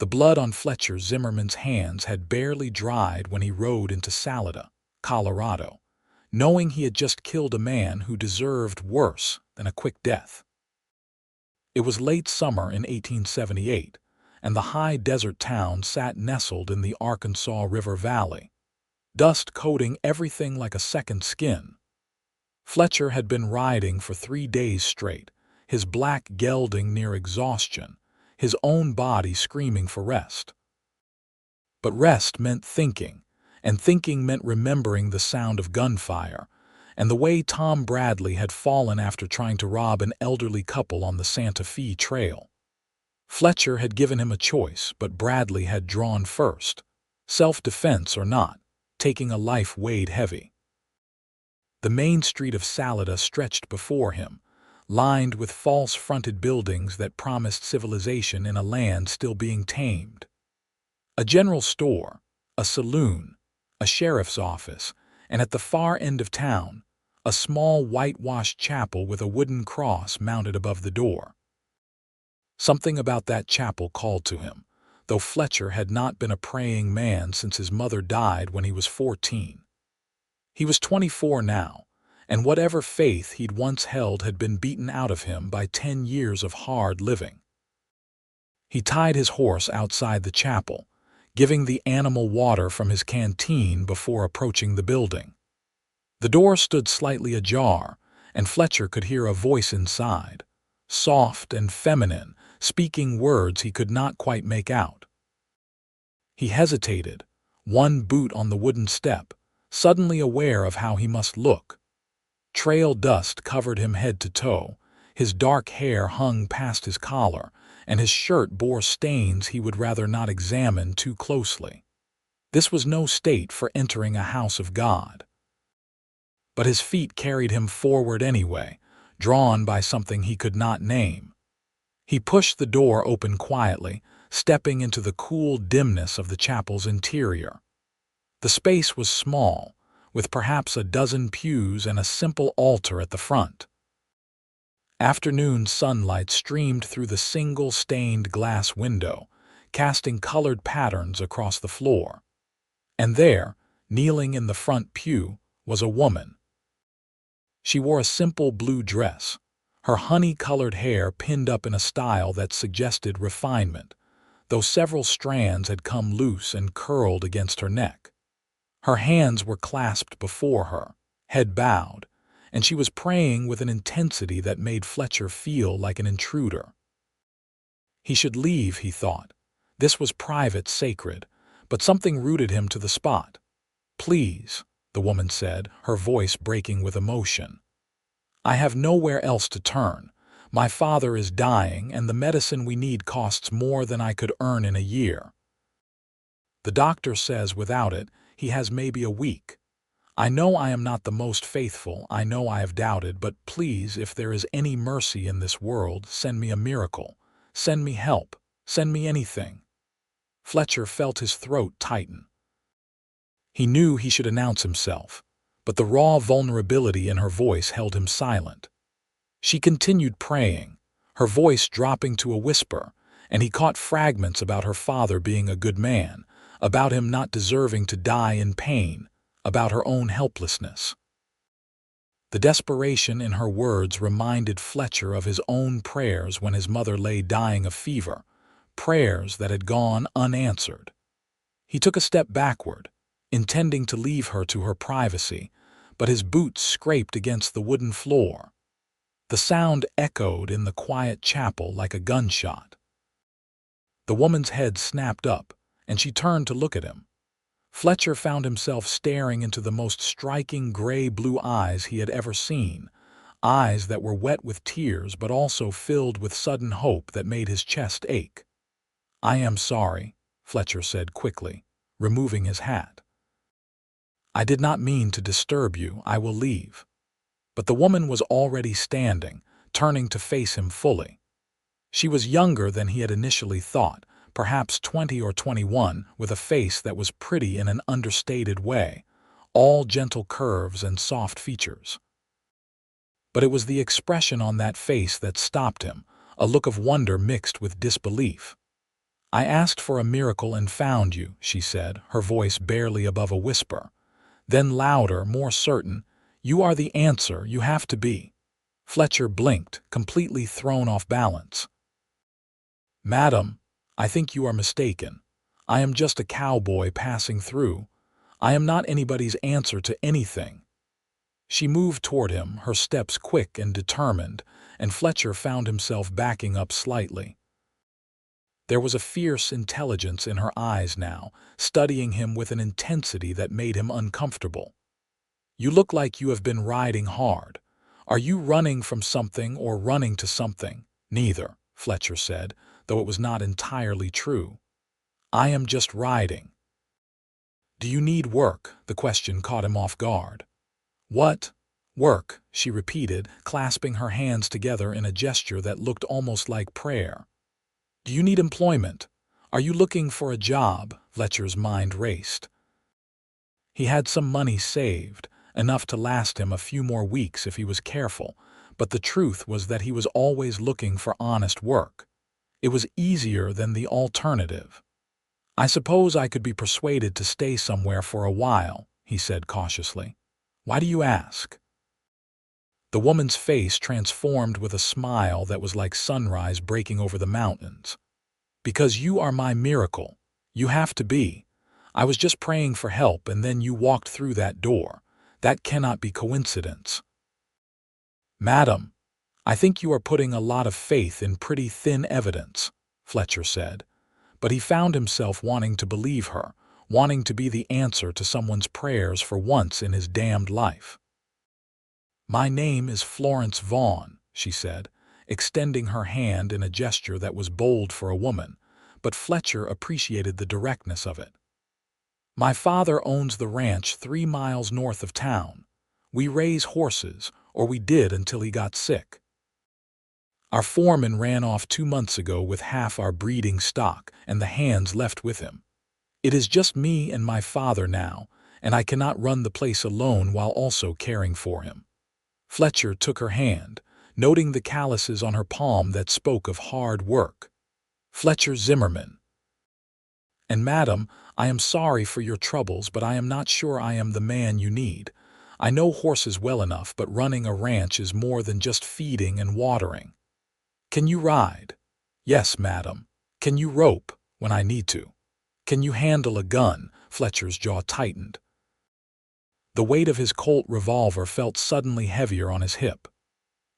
The blood on Fletcher Zimmerman's hands had barely dried when he rode into Salida, Colorado, knowing he had just killed a man who deserved worse than a quick death. It was late summer in 1878, and the high desert town sat nestled in the Arkansas River Valley, dust coating everything like a second skin. Fletcher had been riding for 3 days straight, his black gelding near exhaustion, his own body screaming for rest. But rest meant thinking, and thinking meant remembering the sound of gunfire, and the way Tom Bradley had fallen after trying to rob an elderly couple on the Santa Fe Trail. Fletcher had given him a choice, but Bradley had drawn first, self-defense or not, taking a life weighed heavy. The main street of Salida stretched before him, lined with false-fronted buildings that promised civilization in a land still being tamed. A general store, a saloon, a sheriff's office, and at the far end of town, a small whitewashed chapel with a wooden cross mounted above the door. Something about that chapel called to him, though Fletcher had not been a praying man since his mother died when he was 14. He was 24 now, and whatever faith he'd once held had been beaten out of him by 10 years of hard living. He tied his horse outside the chapel, giving the animal water from his canteen before approaching the building. The door stood slightly ajar, and Fletcher could hear a voice inside, soft and feminine, speaking words he could not quite make out. He hesitated, one boot on the wooden step, suddenly aware of how he must look. Trail dust covered him head to toe, his dark hair hung past his collar, and his shirt bore stains he would rather not examine too closely. This was no state for entering a house of God. But his feet carried him forward anyway, drawn by something he could not name. He pushed the door open quietly, stepping into the cool dimness of the chapel's interior. The space was small, with perhaps a dozen pews and a simple altar at the front. Afternoon sunlight streamed through the single stained glass window, casting colored patterns across the floor. And there, kneeling in the front pew, was a woman. She wore a simple blue dress, her honey-colored hair pinned up in a style that suggested refinement, though several strands had come loose and curled against her neck. Her hands were clasped before her, head bowed, and she was praying with an intensity that made Fletcher feel like an intruder. He should leave, he thought. This was private, sacred, but something rooted him to the spot. "Please," the woman said, her voice breaking with emotion. "I have nowhere else to turn. My father is dying, and the medicine we need costs more than I could earn in a year. The doctor says without it, he has maybe a week. I know I am not the most faithful, I know I have doubted, but please, if there is any mercy in this world, send me a miracle. Send me help. Send me anything." Fletcher felt his throat tighten. He knew he should announce himself, but the raw vulnerability in her voice held him silent. She continued praying, her voice dropping to a whisper, and he caught fragments about her father being a good man, about him not deserving to die in pain, about her own helplessness. The desperation in her words reminded Fletcher of his own prayers when his mother lay dying of fever, prayers that had gone unanswered. He took a step backward, intending to leave her to her privacy, but his boots scraped against the wooden floor. The sound echoed in the quiet chapel like a gunshot. The woman's head snapped up, and she turned to look at him. Fletcher found himself staring into the most striking gray-blue eyes he had ever seen, eyes that were wet with tears but also filled with sudden hope that made his chest ache. "I am sorry," Fletcher said quickly, removing his hat. "I did not mean to disturb you. I will leave." But the woman was already standing, turning to face him fully. She was younger than he had initially thought, perhaps 20 or 21, with a face that was pretty in an understated way, all gentle curves and soft features. But it was the expression on that face that stopped him, a look of wonder mixed with disbelief. "I asked for a miracle and found you," she said, her voice barely above a whisper. Then louder, more certain, "You are the answer, you have to be." Fletcher blinked, completely thrown off balance. "Madam, I think you are mistaken. I am just a cowboy passing through. I am not anybody's answer to anything." She moved toward him, her steps quick and determined, and Fletcher found himself backing up slightly. There was a fierce intelligence in her eyes now, studying him with an intensity that made him uncomfortable. "You look like you have been riding hard. Are you running from something or running to something?" "Neither," Fletcher said, though it was not entirely true. "I am just riding." "Do you need work?" The question caught him off guard. "What? Work?" she repeated, clasping her hands together in a gesture that looked almost like prayer. "Do you need employment? Are you looking for a job?" Fletcher's mind raced. He had some money saved, enough to last him a few more weeks if he was careful, but the truth was that he was always looking for honest work. It was easier than the alternative. "I suppose I could be persuaded to stay somewhere for a while," he said cautiously. "Why do you ask?" The woman's face transformed with a smile that was like sunrise breaking over the mountains. "Because you are my miracle. You have to be. I was just praying for help and then you walked through that door. That cannot be coincidence." "Madam, I think you are putting a lot of faith in pretty thin evidence," Fletcher said. But he found himself wanting to believe her, wanting to be the answer to someone's prayers for once in his damned life. "My name is Florence Vaughn," she said, extending her hand in a gesture that was bold for a woman, but Fletcher appreciated the directness of it. "My father owns the ranch 3 miles north of town. We raise horses, or we did until he got sick. Our foreman ran off 2 months ago with half our breeding stock and the hands left with him. It is just me and my father now, and I cannot run the place alone while also caring for him." Fletcher took her hand, noting the calluses on her palm that spoke of hard work. "Fletcher Zimmerman. And madam, I am sorry for your troubles, but I am not sure I am the man you need. I know horses well enough, but running a ranch is more than just feeding and watering." "Can you ride?" "Yes, madam." "Can you rope when I need to?" "Can you handle a gun?" Fletcher's jaw tightened. The weight of his Colt revolver felt suddenly heavier on his hip.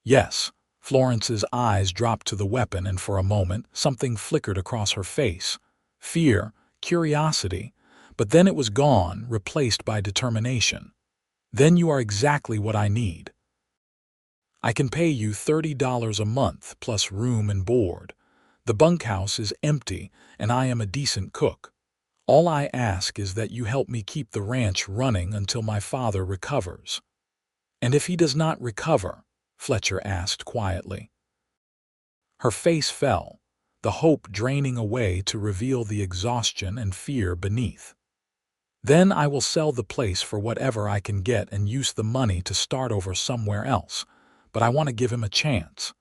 "Yes." Florence's eyes dropped to the weapon, and for a moment something flickered across her face. Fear, curiosity, but then it was gone, replaced by determination. "Then you are exactly what I need. I can pay you $30 a month plus room and board. The bunkhouse is empty, and I am a decent cook. All I ask is that you help me keep the ranch running until my father recovers." "And if he does not recover?" Fletcher asked quietly. Her face fell, the hope draining away to reveal the exhaustion and fear beneath. "Then I will sell the place for whatever I can get and use the money to start over somewhere else, but I want to give him a chance.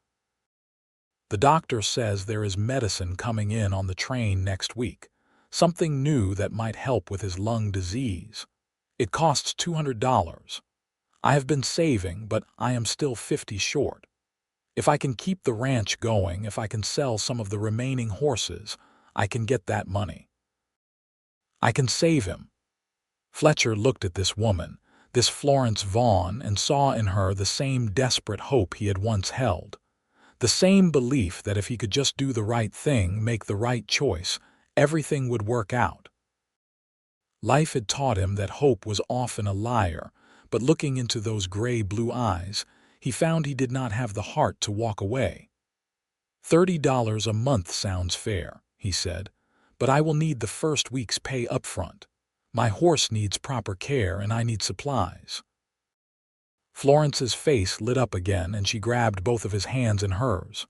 The doctor says there is medicine coming in on the train next week, something new that might help with his lung disease. It costs $200. I have been saving, but I am still 50 short. If I can keep the ranch going, if I can sell some of the remaining horses, I can get that money. I can save him." Fletcher looked at this woman, this Florence Vaughn, and saw in her the same desperate hope he had once held. The same belief that if he could just do the right thing, make the right choice, everything would work out. Life had taught him that hope was often a liar, but looking into those gray-blue eyes, he found he did not have the heart to walk away. $30 a month sounds fair," he said, "but I will need the first week's pay up front. My horse needs proper care and I need supplies." Florence's face lit up again and she grabbed both of his hands in hers.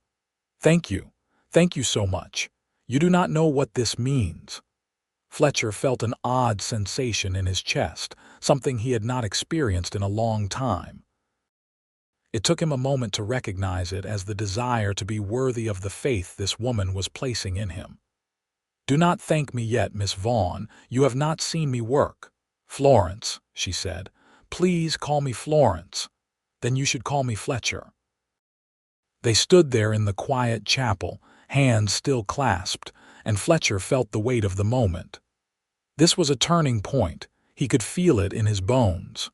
"Thank you. Thank you so much. You do not know what this means." Fletcher felt an odd sensation in his chest, something he had not experienced in a long time. It took him a moment to recognize it as the desire to be worthy of the faith this woman was placing in him. "Do not thank me yet, Miss Vaughn. You have not seen me work." "Florence," she said. "Please call me Florence." "Then you should call me Fletcher." They stood there in the quiet chapel, hands still clasped, and Fletcher felt the weight of the moment. This was a turning point. He could feel it in his bones.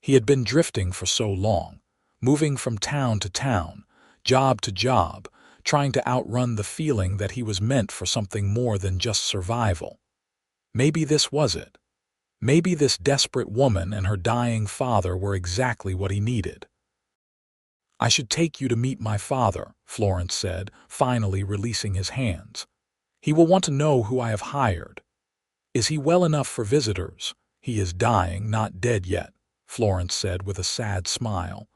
He had been drifting for so long, moving from town to town, job to job, trying to outrun the feeling that he was meant for something more than just survival. Maybe this was it. Maybe this desperate woman and her dying father were exactly what he needed. "I should take you to meet my father," Florence said, finally releasing his hands. "He will want to know who I have hired." "Is he well enough for visitors?" "He is dying, not dead yet," Florence said with a sad smile.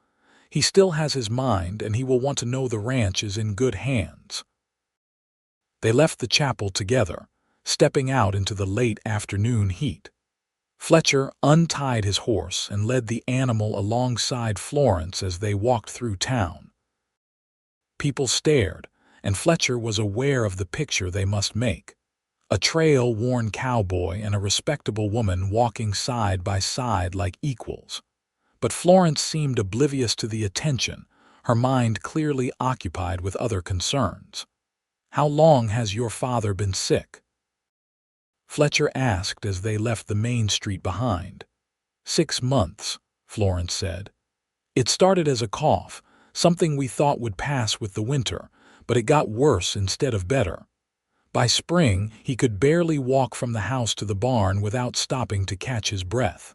"He still has his mind, and he will want to know the ranch is in good hands." They left the chapel together, stepping out into the late afternoon heat. Fletcher untied his horse and led the animal alongside Florence as they walked through town. People stared, and Fletcher was aware of the picture they must make. A trail-worn cowboy and a respectable woman walking side by side like equals. But Florence seemed oblivious to the attention, her mind clearly occupied with other concerns. "How long has your father been sick?" Fletcher asked as they left the main street behind. 6 months, Florence said. "It started as a cough, something we thought would pass with the winter, but it got worse instead of better. By spring, he could barely walk from the house to the barn without stopping to catch his breath.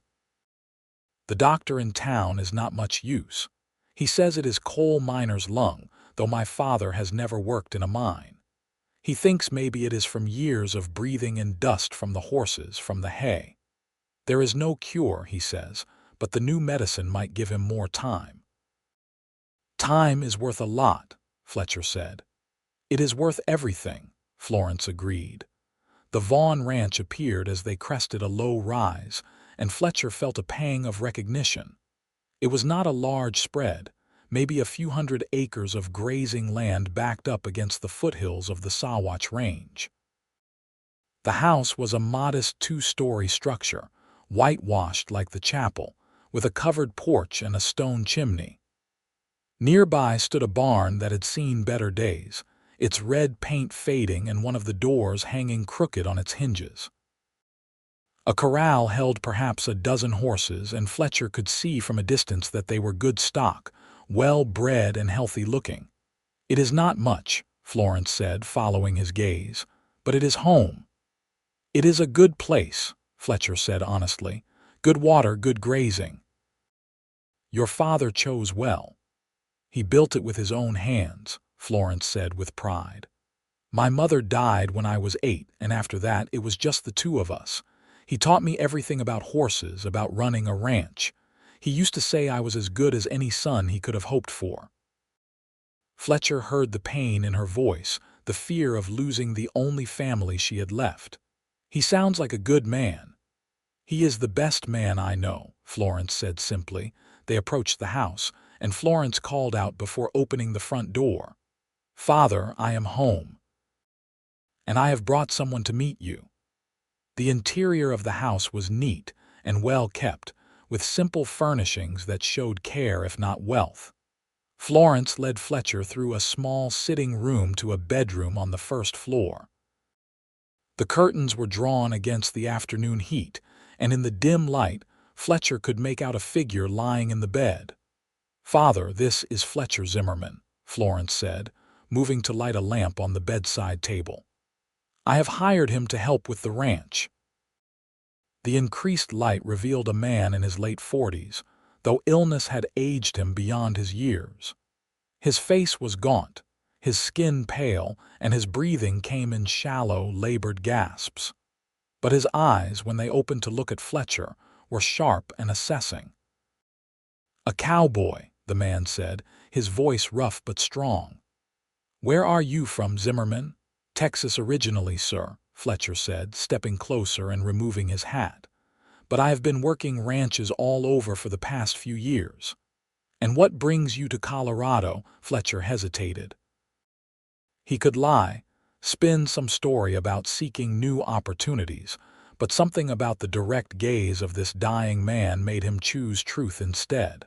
The doctor in town is not much use. He says it is coal miner's lung, though my father has never worked in a mine. He thinks maybe it is from years of breathing in dust from the horses, from the hay. There is no cure, he says, but the new medicine might give him more time." "Time is worth a lot," Fletcher said. "It is worth everything," Florence agreed. The Vaughn ranch appeared as they crested a low rise, and Fletcher felt a pang of recognition. It was not a large spread, maybe a few hundred acres of grazing land backed up against the foothills of the Sawatch Range. The house was a modest 2-story structure, whitewashed like the chapel, with a covered porch and a stone chimney. Nearby stood a barn that had seen better days, its red paint fading and one of the doors hanging crooked on its hinges. A corral held perhaps a dozen horses, and Fletcher could see from a distance that they were good stock, well-bred and healthy-looking. "It is not much," Florence said, following his gaze, "but it is home." "It is a good place," Fletcher said honestly. "Good water, good grazing." "Your father chose well. He built it with his own hands," Florence said with pride. "My mother died when I was 8, and after that it was just the two of us. He taught me everything about horses, about running a ranch. He used to say I was as good as any son he could have hoped for." Fletcher heard the pain in her voice, the fear of losing the only family she had left. "He sounds like a good man." "He is the best man I know," Florence said simply. They approached the house, and Florence called out before opening the front door, "Father, I am home. And I have brought someone to meet you." The interior of the house was neat and well kept, with simple furnishings that showed care if not wealth. Florence led Fletcher through a small sitting room to a bedroom on the first floor. The curtains were drawn against the afternoon heat, and in the dim light, Fletcher could make out a figure lying in the bed. "Father, this is Fletcher Zimmerman," Florence said, moving to light a lamp on the bedside table. "I have hired him to help with the ranch." The increased light revealed a man in his late 40s, though illness had aged him beyond his years. His face was gaunt, his skin pale, and his breathing came in shallow, labored gasps. But his eyes, when they opened to look at Fletcher, were sharp and assessing. "A cowboy," the man said, his voice rough but strong. "Where are you from, Zimmerman?" "Texas originally, sir," Fletcher said, stepping closer and removing his hat. "But I have been working ranches all over for the past few years." "And what brings you to Colorado?" Fletcher hesitated. He could lie. spin some story about seeking new opportunities, but something about the direct gaze of this dying man made him choose truth instead.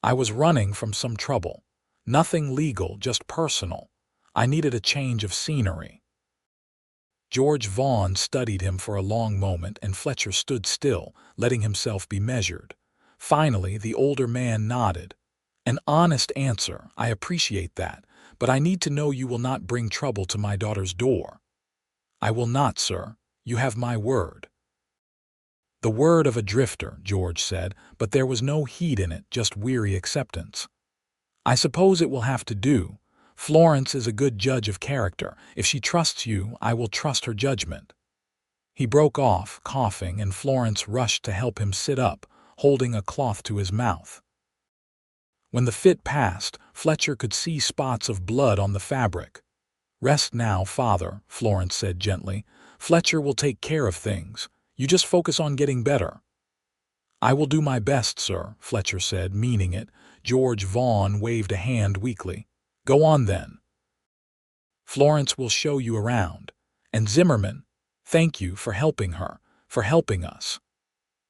I was running from some trouble. Nothing legal, just personal. I needed a change of scenery. George Vaughn studied him for a long moment, and Fletcher stood still, letting himself be measured. Finally, the older man nodded. An honest answer, I appreciate that, but I need to know you will not bring trouble to my daughter's door. I will not, sir. You have my word. The word of a drifter, George said, but there was no heat in it, just weary acceptance. I suppose it will have to do. Florence is a good judge of character. If she trusts you, I will trust her judgment. He broke off, coughing, and Florence rushed to help him sit up, holding a cloth to his mouth. When the fit passed, Fletcher could see spots of blood on the fabric. Rest now, father, Florence said gently. Fletcher will take care of things. You just focus on getting better. I will do my best, sir, Fletcher said, meaning it. George Vaughn waved a hand weakly. Go on then. Florence will show you around. And Zimmerman, thank you for helping her, for helping us.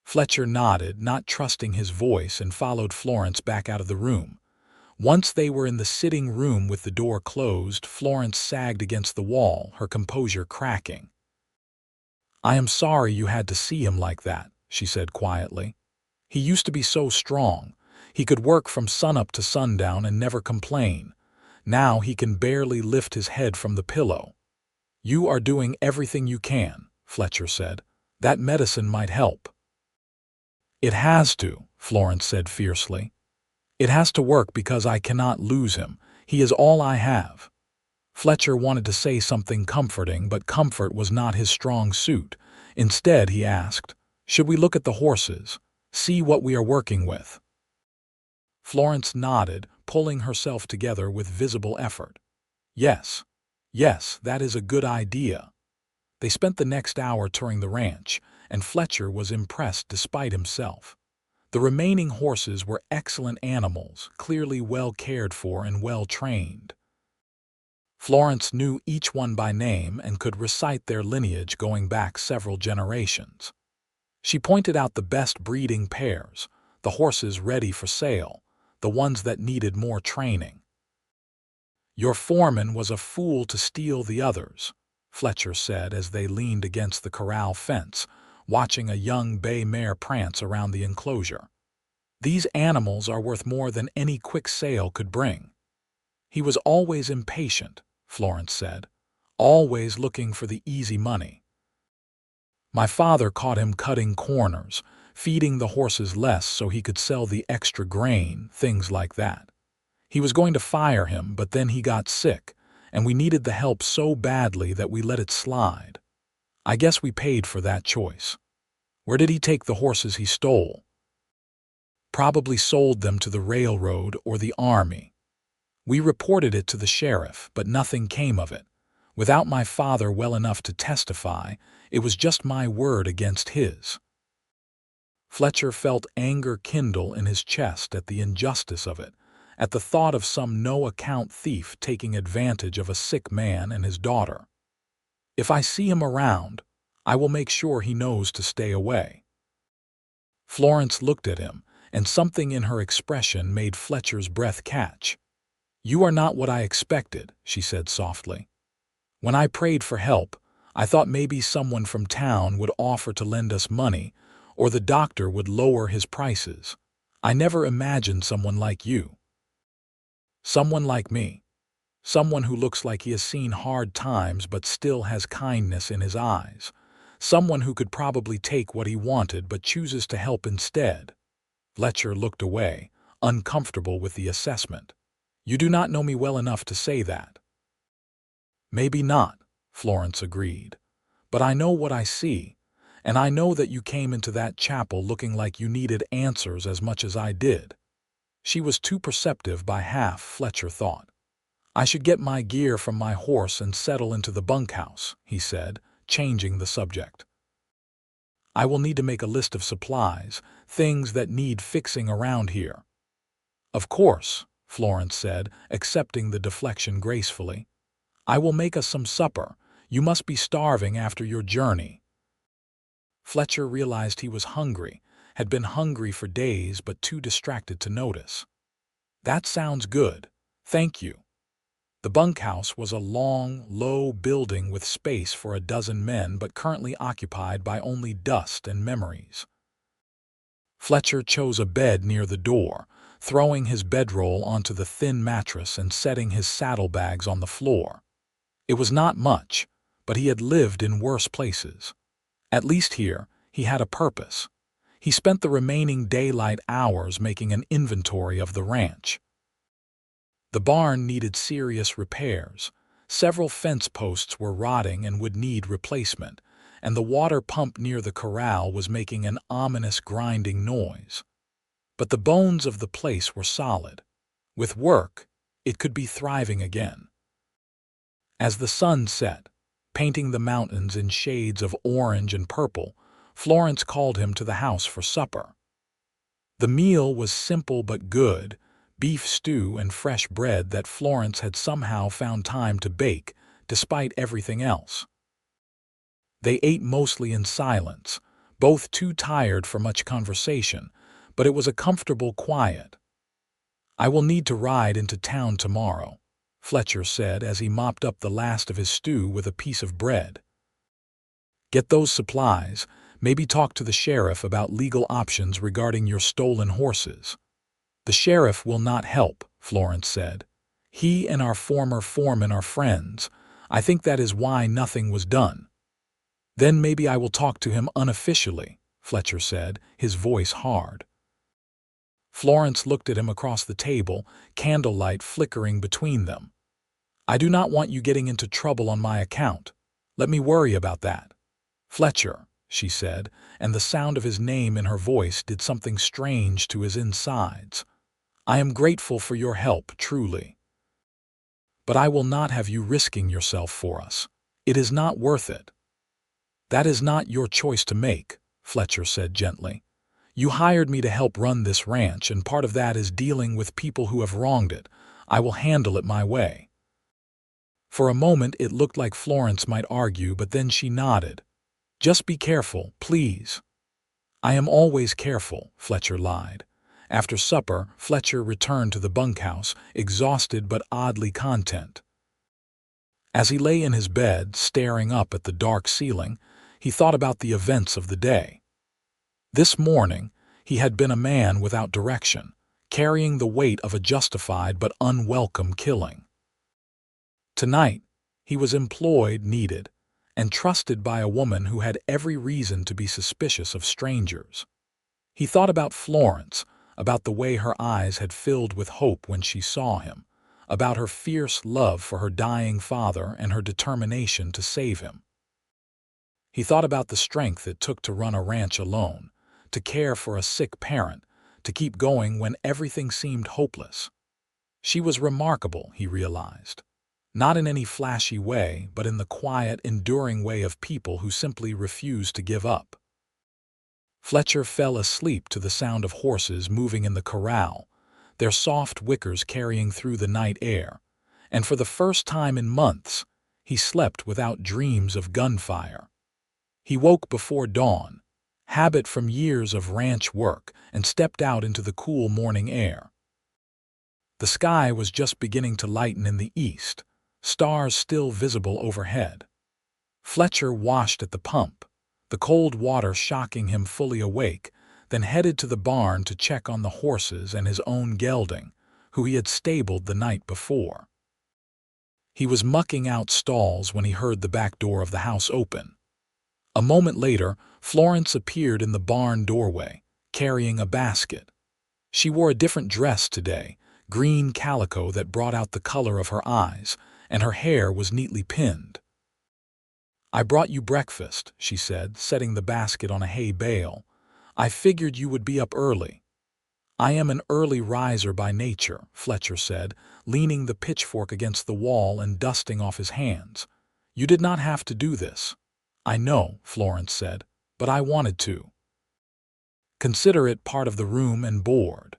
Fletcher nodded, not trusting his voice, and followed Florence back out of the room. Once they were in the sitting room with the door closed, Florence sagged against the wall, her composure cracking. I am sorry you had to see him like that, she said quietly. He used to be so strong. He could work from sunup to sundown and never complain. Now he can barely lift his head from the pillow. You are doing everything you can, Fletcher said. That medicine might help. It has to, Florence said fiercely. It has to work because I cannot lose him. He is all I have. Fletcher wanted to say something comforting, but comfort was not his strong suit. Instead, he asked, should we look at the horses? See what we are working with? Florence nodded, pulling herself together with visible effort. Yes, that is a good idea. They spent the next hour touring the ranch, and Fletcher was impressed despite himself. The remaining horses were excellent animals, clearly well cared for and well trained. Florence knew each one by name and could recite their lineage going back several generations. She pointed out the best breeding pairs, the horses ready for sale, the ones that needed more training. Your foreman was a fool to steal the others, Fletcher said as they leaned against the corral fence, watching a young bay mare prance around the enclosure. These animals are worth more than any quick sale could bring. He was always impatient, Florence said, always looking for the easy money. My father caught him cutting corners, feeding the horses less so he could sell the extra grain, things like that. He was going to fire him, but then he got sick, and we needed the help so badly that we let it slide. I guess we paid for that choice. Where did he take the horses he stole? Probably sold them to the railroad or the army. We reported it to the sheriff, but nothing came of it. Without my father well enough to testify, it was just my word against his. Fletcher felt anger kindle in his chest at the injustice of it, at the thought of some no-account thief taking advantage of a sick man and his daughter. If I see him around, I will make sure he knows to stay away. Florence looked at him, and something in her expression made Fletcher's breath catch. You are not what I expected, she said softly. When I prayed for help, I thought maybe someone from town would offer to lend us money, or the doctor would lower his prices. I never imagined someone like you. Someone like me. Someone who looks like he has seen hard times but still has kindness in his eyes. Someone who could probably take what he wanted but chooses to help instead. Fletcher looked away, uncomfortable with the assessment. You do not know me well enough to say that. Maybe not, Florence agreed. But I know what I see, and I know that you came into that chapel looking like you needed answers as much as I did. She was too perceptive by half, Fletcher thought. I should get my gear from my horse and settle into the bunkhouse, he said, changing the subject. I will need to make a list of supplies, things that need fixing around here. Of course, Florence said, accepting the deflection gracefully. I will make us some supper. You must be starving after your journey." Fletcher realized he was hungry, had been hungry for days but too distracted to notice. "That sounds good. Thank you." The bunkhouse was a long, low building with space for a dozen men but currently occupied by only dust and memories. Fletcher chose a bed near the door, throwing his bedroll onto the thin mattress and setting his saddlebags on the floor. It was not much, but he had lived in worse places. At least here, he had a purpose. He spent the remaining daylight hours making an inventory of the ranch. The barn needed serious repairs. Several fence posts were rotting and would need replacement, and the water pump near the corral was making an ominous grinding noise. But the bones of the place were solid. With work, it could be thriving again. As the sun set, painting the mountains in shades of orange and purple, Florence called him to the house for supper. The meal was simple but good, beef stew and fresh bread that Florence had somehow found time to bake, despite everything else. They ate mostly in silence, both too tired for much conversation, but it was a comfortable quiet. "I will need to ride into town tomorrow," Fletcher said as he mopped up the last of his stew with a piece of bread. "Get those supplies, maybe talk to the sheriff about legal options regarding your stolen horses." "The sheriff will not help," Florence said. "He and our former foreman are friends. I think that is why nothing was done." "Then maybe I will talk to him unofficially," Fletcher said, his voice hard. Florence looked at him across the table, candlelight flickering between them. "I do not want you getting into trouble on my account. Let me worry about that." "Fletcher," she said, and the sound of his name in her voice did something strange to his insides. "I am grateful for your help, truly. But I will not have you risking yourself for us. It is not worth it." "That is not your choice to make," Fletcher said gently. "You hired me to help run this ranch, and part of that is dealing with people who have wronged it. I will handle it my way." For a moment it looked like Florence might argue, but then she nodded. "Just be careful, please." "I am always careful," Fletcher lied. After supper, Fletcher returned to the bunkhouse, exhausted but oddly content. As he lay in his bed, staring up at the dark ceiling, he thought about the events of the day. This morning, he had been a man without direction, carrying the weight of a justified but unwelcome killing. Tonight, he was employed, needed, and trusted by a woman who had every reason to be suspicious of strangers. He thought about Florence, about the way her eyes had filled with hope when she saw him, about her fierce love for her dying father and her determination to save him. He thought about the strength it took to run a ranch alone, to care for a sick parent, to keep going when everything seemed hopeless. She was remarkable, he realized. Not in any flashy way, but in the quiet, enduring way of people who simply refuse to give up. Fletcher fell asleep to the sound of horses moving in the corral, their soft whickers carrying through the night air, and for the first time in months, he slept without dreams of gunfire. He woke before dawn, habit from years of ranch work, and stepped out into the cool morning air. The sky was just beginning to lighten in the east, stars still visible overhead. Fletcher washed at the pump, the cold water shocking him fully awake, then headed to the barn to check on the horses and his own gelding, who he had stabled the night before. He was mucking out stalls when he heard the back door of the house open. A moment later, Florence appeared in the barn doorway, carrying a basket. She wore a different dress today, green calico that brought out the color of her eyes, and her hair was neatly pinned. "I brought you breakfast," she said, setting the basket on a hay bale. "I figured you would be up early." "I am an early riser by nature," Fletcher said, leaning the pitchfork against the wall and dusting off his hands. "You did not have to do this." "I know," Florence said, "but I wanted to." "Consider it part of the room and board."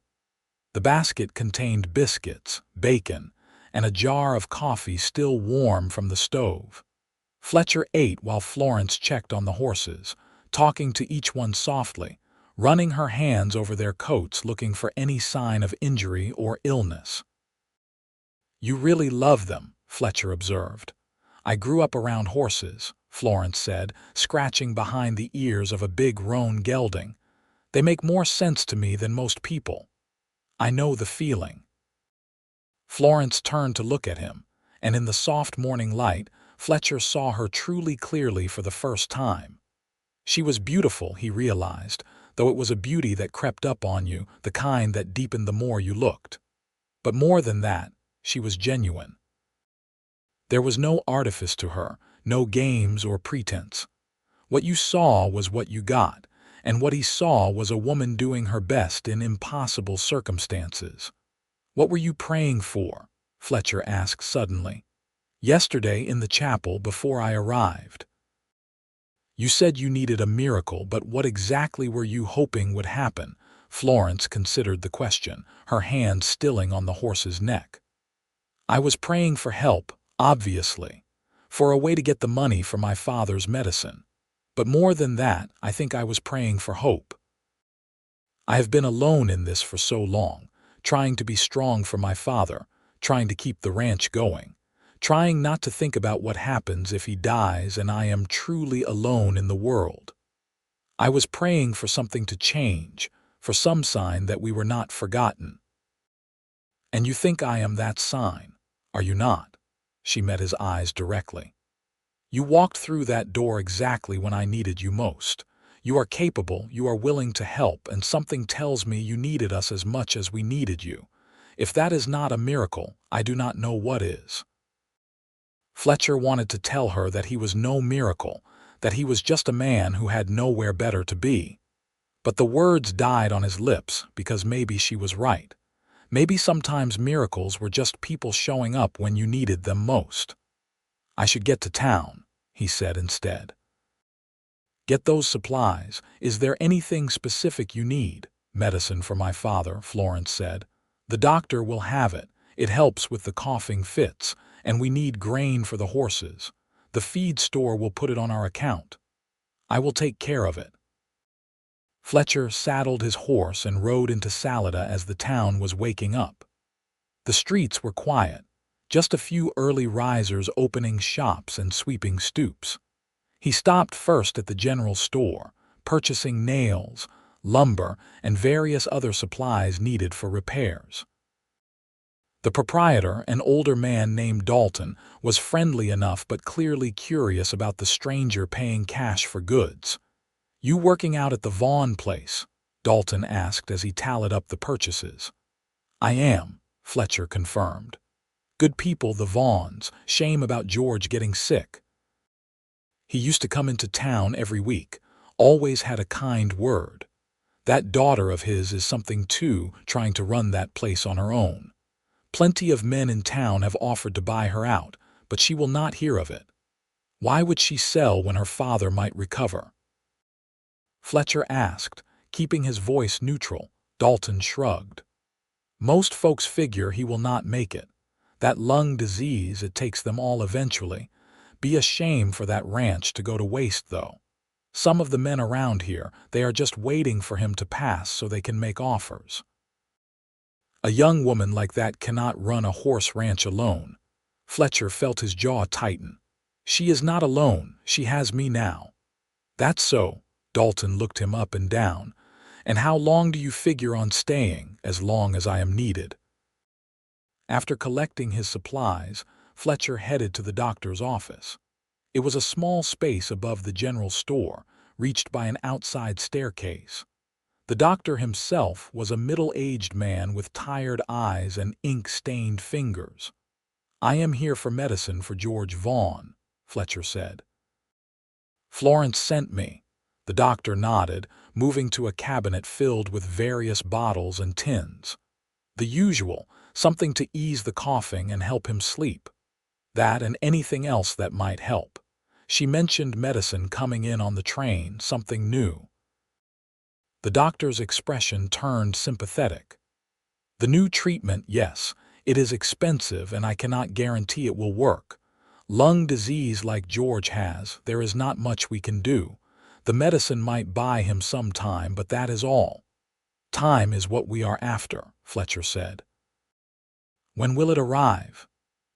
The basket contained biscuits, bacon, and a jar of coffee still warm from the stove. Fletcher ate while Florence checked on the horses, talking to each one softly, running her hands over their coats looking for any sign of injury or illness. "You really love them," Fletcher observed. "I grew up around horses," Florence said, scratching behind the ears of a big roan gelding. "They make more sense to me than most people. I know the feeling." Florence turned to look at him, and in the soft morning light, Fletcher saw her truly clearly for the first time. She was beautiful, he realized, though it was a beauty that crept up on you, the kind that deepened the more you looked. But more than that, she was genuine. There was no artifice to her, no games or pretense. What you saw was what you got, and what he saw was a woman doing her best in impossible circumstances. "What were you praying for?" Fletcher asked suddenly. "Yesterday in the chapel before I arrived. You said you needed a miracle, but what exactly were you hoping would happen?" Florence considered the question, her hand stilling on the horse's neck. "I was praying for help, obviously, for a way to get the money for my father's medicine. But more than that, I think I was praying for hope. I have been alone in this for so long, trying to be strong for my father, trying to keep the ranch going, trying not to think about what happens if he dies and I am truly alone in the world. I was praying for something to change, for some sign that we were not forgotten. And you think I am that sign, are you not?" She met his eyes directly. "You walked through that door exactly when I needed you most. You are capable, you are willing to help, and something tells me you needed us as much as we needed you. If that is not a miracle, I do not know what is." Fletcher wanted to tell her that he was no miracle, that he was just a man who had nowhere better to be. But the words died on his lips because maybe she was right. Maybe sometimes miracles were just people showing up when you needed them most. "I should get to town," he said instead. "Get those supplies. Is there anything specific you need?" "Medicine for my father," Florence said. "The doctor will have it. It helps with the coughing fits, and we need grain for the horses. The feed store will put it on our account. I will take care of it." Fletcher saddled his horse and rode into Salida as the town was waking up. The streets were quiet, just a few early risers opening shops and sweeping stoops. He stopped first at the general store, purchasing nails, lumber, and various other supplies needed for repairs. The proprietor, an older man named Dalton, was friendly enough but clearly curious about the stranger paying cash for goods. "You working out at the Vaughn place?" Dalton asked as he tallied up the purchases. "I am," Fletcher confirmed. "Good people, the Vaughns. Shame about George getting sick. He used to come into town every week, always had a kind word. That daughter of his is something too, trying to run that place on her own. Plenty of men in town have offered to buy her out, but she will not hear of it. Why would she sell when her father might recover?" Fletcher asked, keeping his voice neutral. Dalton shrugged. "Most folks figure he will not make it. That lung disease, it takes them all eventually. Be a shame for that ranch to go to waste, though. Some of the men around here, they are just waiting for him to pass so they can make offers. A young woman like that cannot run a horse ranch alone." Fletcher felt his jaw tighten. "She is not alone, she has me now." "That's so." Dalton looked him up and down. "And how long do you figure on staying?" "As long as I am needed." After collecting his supplies, Fletcher headed to the doctor's office. It was a small space above the general store, reached by an outside staircase. The doctor himself was a middle-aged man with tired eyes and ink-stained fingers. "I am here for medicine for George Vaughn," Fletcher said. "Florence sent me." The doctor nodded, moving to a cabinet filled with various bottles and tins. "The usual, something to ease the coughing and help him sleep. That and anything else that might help. She mentioned medicine coming in on the train, something new." The doctor's expression turned sympathetic. "The new treatment, yes. It is expensive and I cannot guarantee it will work. Lung disease like George has, there is not much we can do. The medicine might buy him some time, but that is all. Time is what we are after, Fletcher said. When will it arrive?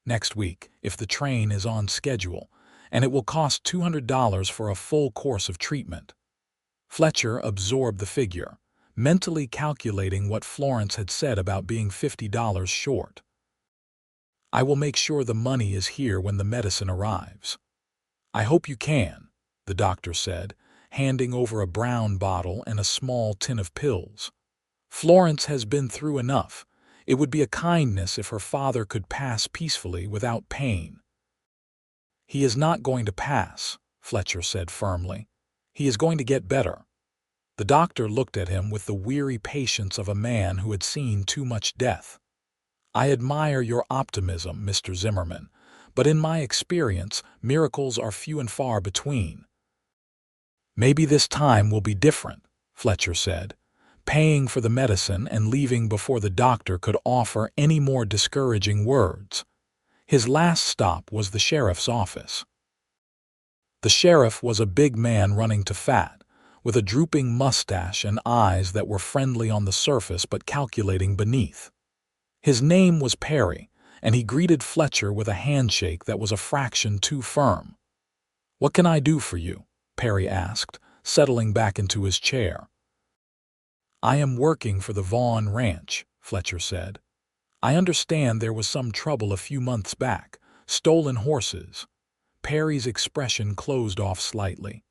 Next week, if the train is on schedule, and it will cost $200 for a full course of treatment. Fletcher absorbed the figure, mentally calculating what Florence had said about being $50 short. I will make sure the money is here when the medicine arrives. I hope you can, the doctor said, handing over a brown bottle and a small tin of pills. Florence has been through enough. It would be a kindness if her father could pass peacefully without pain. He is not going to pass, Fletcher said firmly. He is going to get better. The doctor looked at him with the weary patience of a man who had seen too much death. I admire your optimism, Mr. Zimmerman, but in my experience, miracles are few and far between. Maybe this time will be different, Fletcher said, paying for the medicine and leaving before the doctor could offer any more discouraging words. His last stop was the sheriff's office. The sheriff was a big man running to fat, with a drooping mustache and eyes that were friendly on the surface but calculating beneath. His name was Perry, and he greeted Fletcher with a handshake that was a fraction too firm. "What can I do for you?" Perry asked, settling back into his chair. "I am working for the Vaughn ranch," Fletcher said. "I understand there was some trouble a few months back, stolen horses." Perry's expression closed off slightly.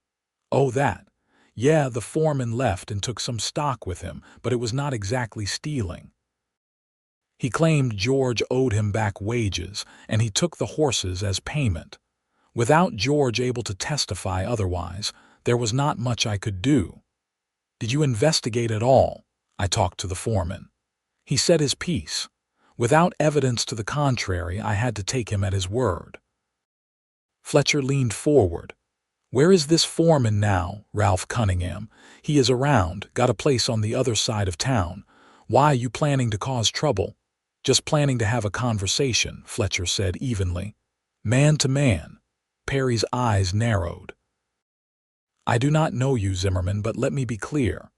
"Oh, that. Yeah, the foreman left and took some stock with him, but it was not exactly stealing. He claimed George owed him back wages, and he took the horses as payment. Without George able to testify otherwise, there was not much I could do. Did you investigate at all?" I talked to the foreman. He said his piece. Without evidence to the contrary, I had to take him at his word. Fletcher leaned forward. "Where is this foreman now, Ralph Cunningham? He is around, got a place on the other side of town. Why you planning to cause trouble?" "Just planning to have a conversation," Fletcher said evenly. "Man to man." Perry's eyes narrowed. "I do not know you, Zimmerman, but let me be clear.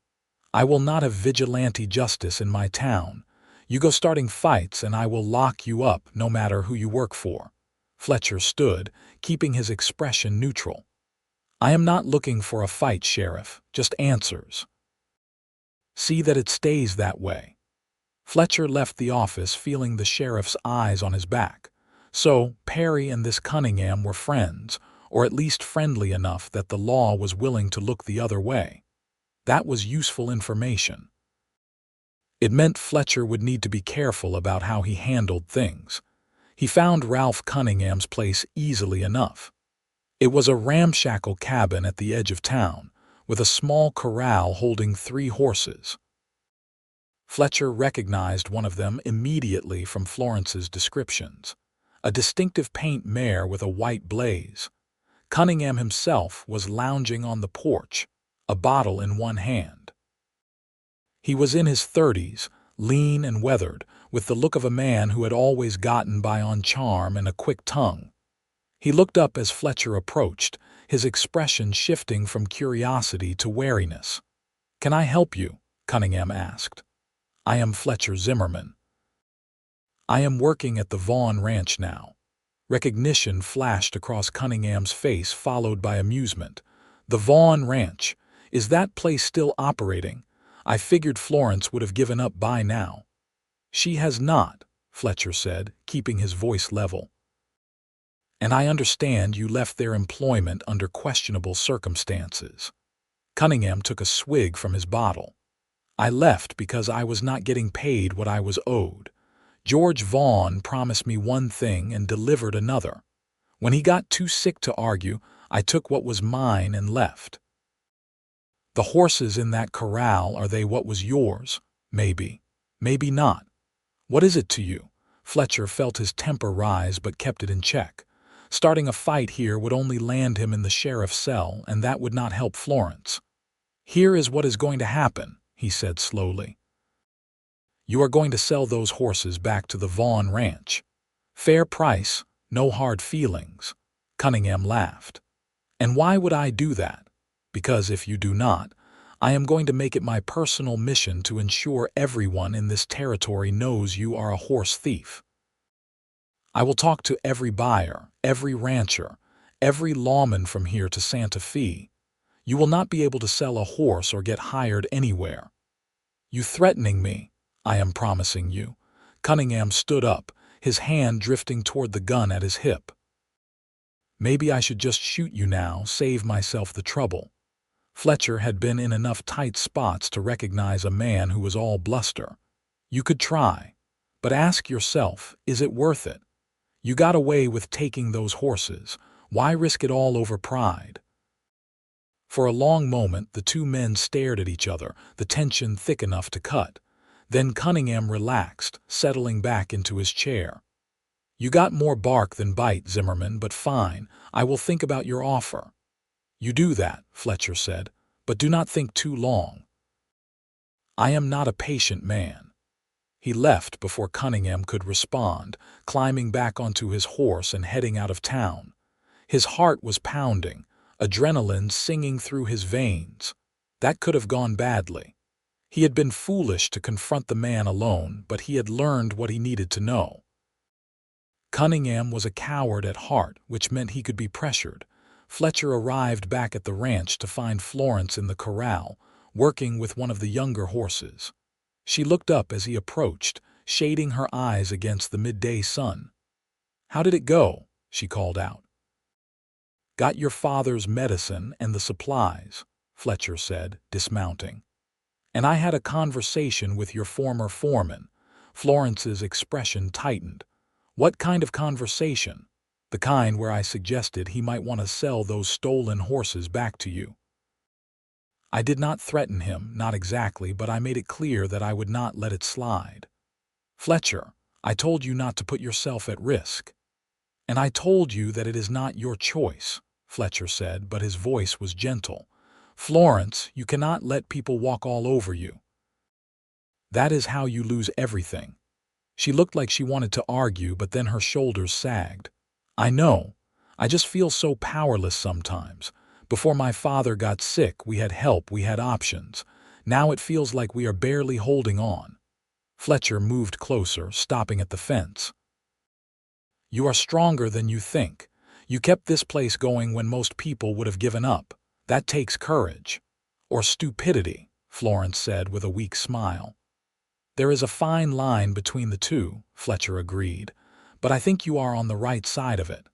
I will not have vigilante justice in my town. You go starting fights and I will lock you up no matter who you work for." Fletcher stood, keeping his expression neutral. "I am not looking for a fight, Sheriff, just answers. See that it stays that way." Fletcher left the office feeling the sheriff's eyes on his back. So Perry and this Cunningham were friends, or at least friendly enough that the law was willing to look the other way. That was useful information. It meant Fletcher would need to be careful about how he handled things. He found Ralph Cunningham's place easily enough. It was a ramshackle cabin at the edge of town, with a small corral holding 3 horses. Fletcher recognized one of them immediately from Florence's descriptions. A distinctive paint mare with a white blaze. Cunningham himself was lounging on the porch, a bottle in one hand. He was in his 30s, lean and weathered, with the look of a man who had always gotten by on charm and a quick tongue. He looked up as Fletcher approached, his expression shifting from curiosity to wariness. "Can I help you?" Cunningham asked. "I am Fletcher Zimmerman. I am working at the Vaughn ranch now." Recognition flashed across Cunningham's face, followed by amusement. "The Vaughn ranch. Is that place still operating? I figured Florence would have given up by now." "She has not," Fletcher said, keeping his voice level. "And I understand you left their employment under questionable circumstances." Cunningham took a swig from his bottle. "I left because I was not getting paid what I was owed. George Vaughn promised me one thing and delivered another. When he got too sick to argue, I took what was mine and left." "The horses in that corral, are they what was yours?" "Maybe. Maybe not. What is it to you?" Fletcher felt his temper rise but kept it in check. Starting a fight here would only land him in the sheriff's cell, and that would not help Florence. "Here is what is going to happen," he said slowly. You are going to sell those horses back to the Vaughn ranch. Fair price, no hard feelings." Cunningham laughed. "And why would I do that? Because if you do not, I am going to make it my personal mission to ensure everyone in this territory knows you are a horse thief. I will talk to every buyer, every rancher, every lawman from here to Santa Fe. You will not be able to sell a horse or get hired anywhere. You threatening me? I am promising you." Cunningham stood up, his hand drifting toward the gun at his hip. "Maybe I should just shoot you now, save myself the trouble." Fletcher had been in enough tight spots to recognize a man who was all bluster. "You could try, but ask yourself, is it worth it? You got away with taking those horses. Why risk it all over pride?" For a long moment the two men stared at each other, the tension thick enough to cut. Then Cunningham relaxed, settling back into his chair. "You got more bark than bite, Zimmerman, but fine, I will think about your offer." "You do that," Fletcher said, "but do not think too long. I am not a patient man." He left before Cunningham could respond, climbing back onto his horse and heading out of town. His heart was pounding, adrenaline singing through his veins. That could have gone badly. He had been foolish to confront the man alone, but he had learned what he needed to know. Cunningham was a coward at heart, which meant he could be pressured. Fletcher arrived back at the ranch to find Florence in the corral, working with one of the younger horses. She looked up as he approached, shading her eyes against the midday sun. "How did it go?" she called out. "Got your father's medicine and the supplies," Fletcher said, dismounting. "And I had a conversation with your former foreman." Florence's expression tightened. "What kind of conversation?" "The kind where I suggested he might want to sell those stolen horses back to you." "I did not threaten him, not exactly, but I made it clear that I would not let it slide." "Fletcher, I told you not to put yourself at risk." "And I told you that it is not your choice," Fletcher said, but his voice was gentle. "Florence, you cannot let people walk all over you. That is how you lose everything." She looked like she wanted to argue, but then her shoulders sagged. "I know. I just feel so powerless sometimes. Before my father got sick, we had help, we had options. Now it feels like we are barely holding on." Fletcher moved closer, stopping at the fence. "You are stronger than you think. You kept this place going when most people would have given up. That takes courage." "Or stupidity," Florence said with a weak smile. "There is a fine line between the two," Fletcher agreed, "but I think you are on the right side of it."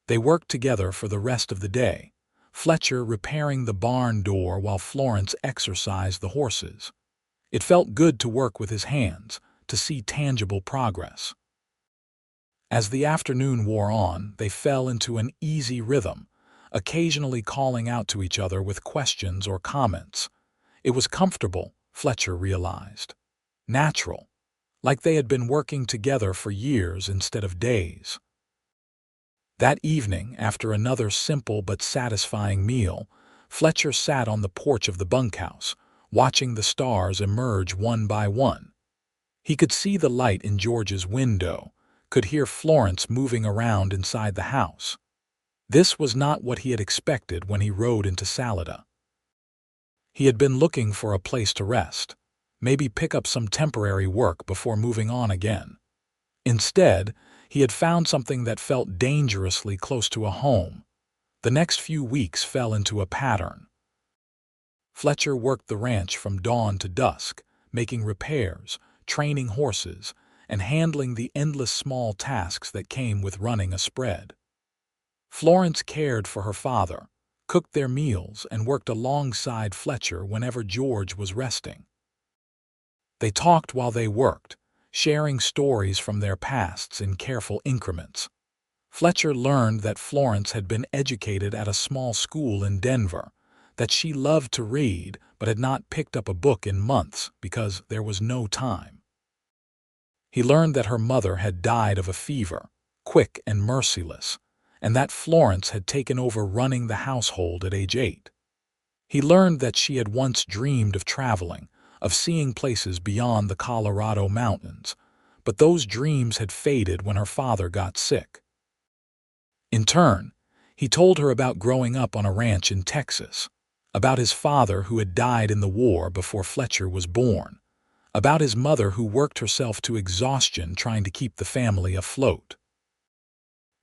They worked together for the rest of the day, Fletcher repairing the barn door while Florence exercised the horses. It felt good to work with his hands, to see tangible progress. As the afternoon wore on, they fell into an easy rhythm, occasionally calling out to each other with questions or comments. It was comfortable, Fletcher realized. Natural, like they had been working together for years instead of days. That evening, after another simple but satisfying meal, Fletcher sat on the porch of the bunkhouse, watching the stars emerge one by one. He could see the light in George's window, could hear Florence moving around inside the house. This was not what he had expected when he rode into Salida. He had been looking for a place to rest, maybe pick up some temporary work before moving on again. Instead, he had found something that felt dangerously close to a home. The next few weeks fell into a pattern. Fletcher worked the ranch from dawn to dusk, making repairs, training horses, and handling the endless small tasks that came with running a spread. Florence cared for her father, cooked their meals, and worked alongside Fletcher whenever George was resting. They talked while they worked, sharing stories from their pasts in careful increments. Fletcher learned that Florence had been educated at a small school in Denver, that she loved to read but had not picked up a book in months because there was no time. He learned that her mother had died of a fever, quick and merciless, and that Florence had taken over running the household at age 8. He learned that she had once dreamed of traveling, of seeing places beyond the Colorado mountains, but those dreams had faded when her father got sick. In turn, he told her about growing up on a ranch in Texas, about his father who had died in the war before Fletcher was born, about his mother who worked herself to exhaustion trying to keep the family afloat.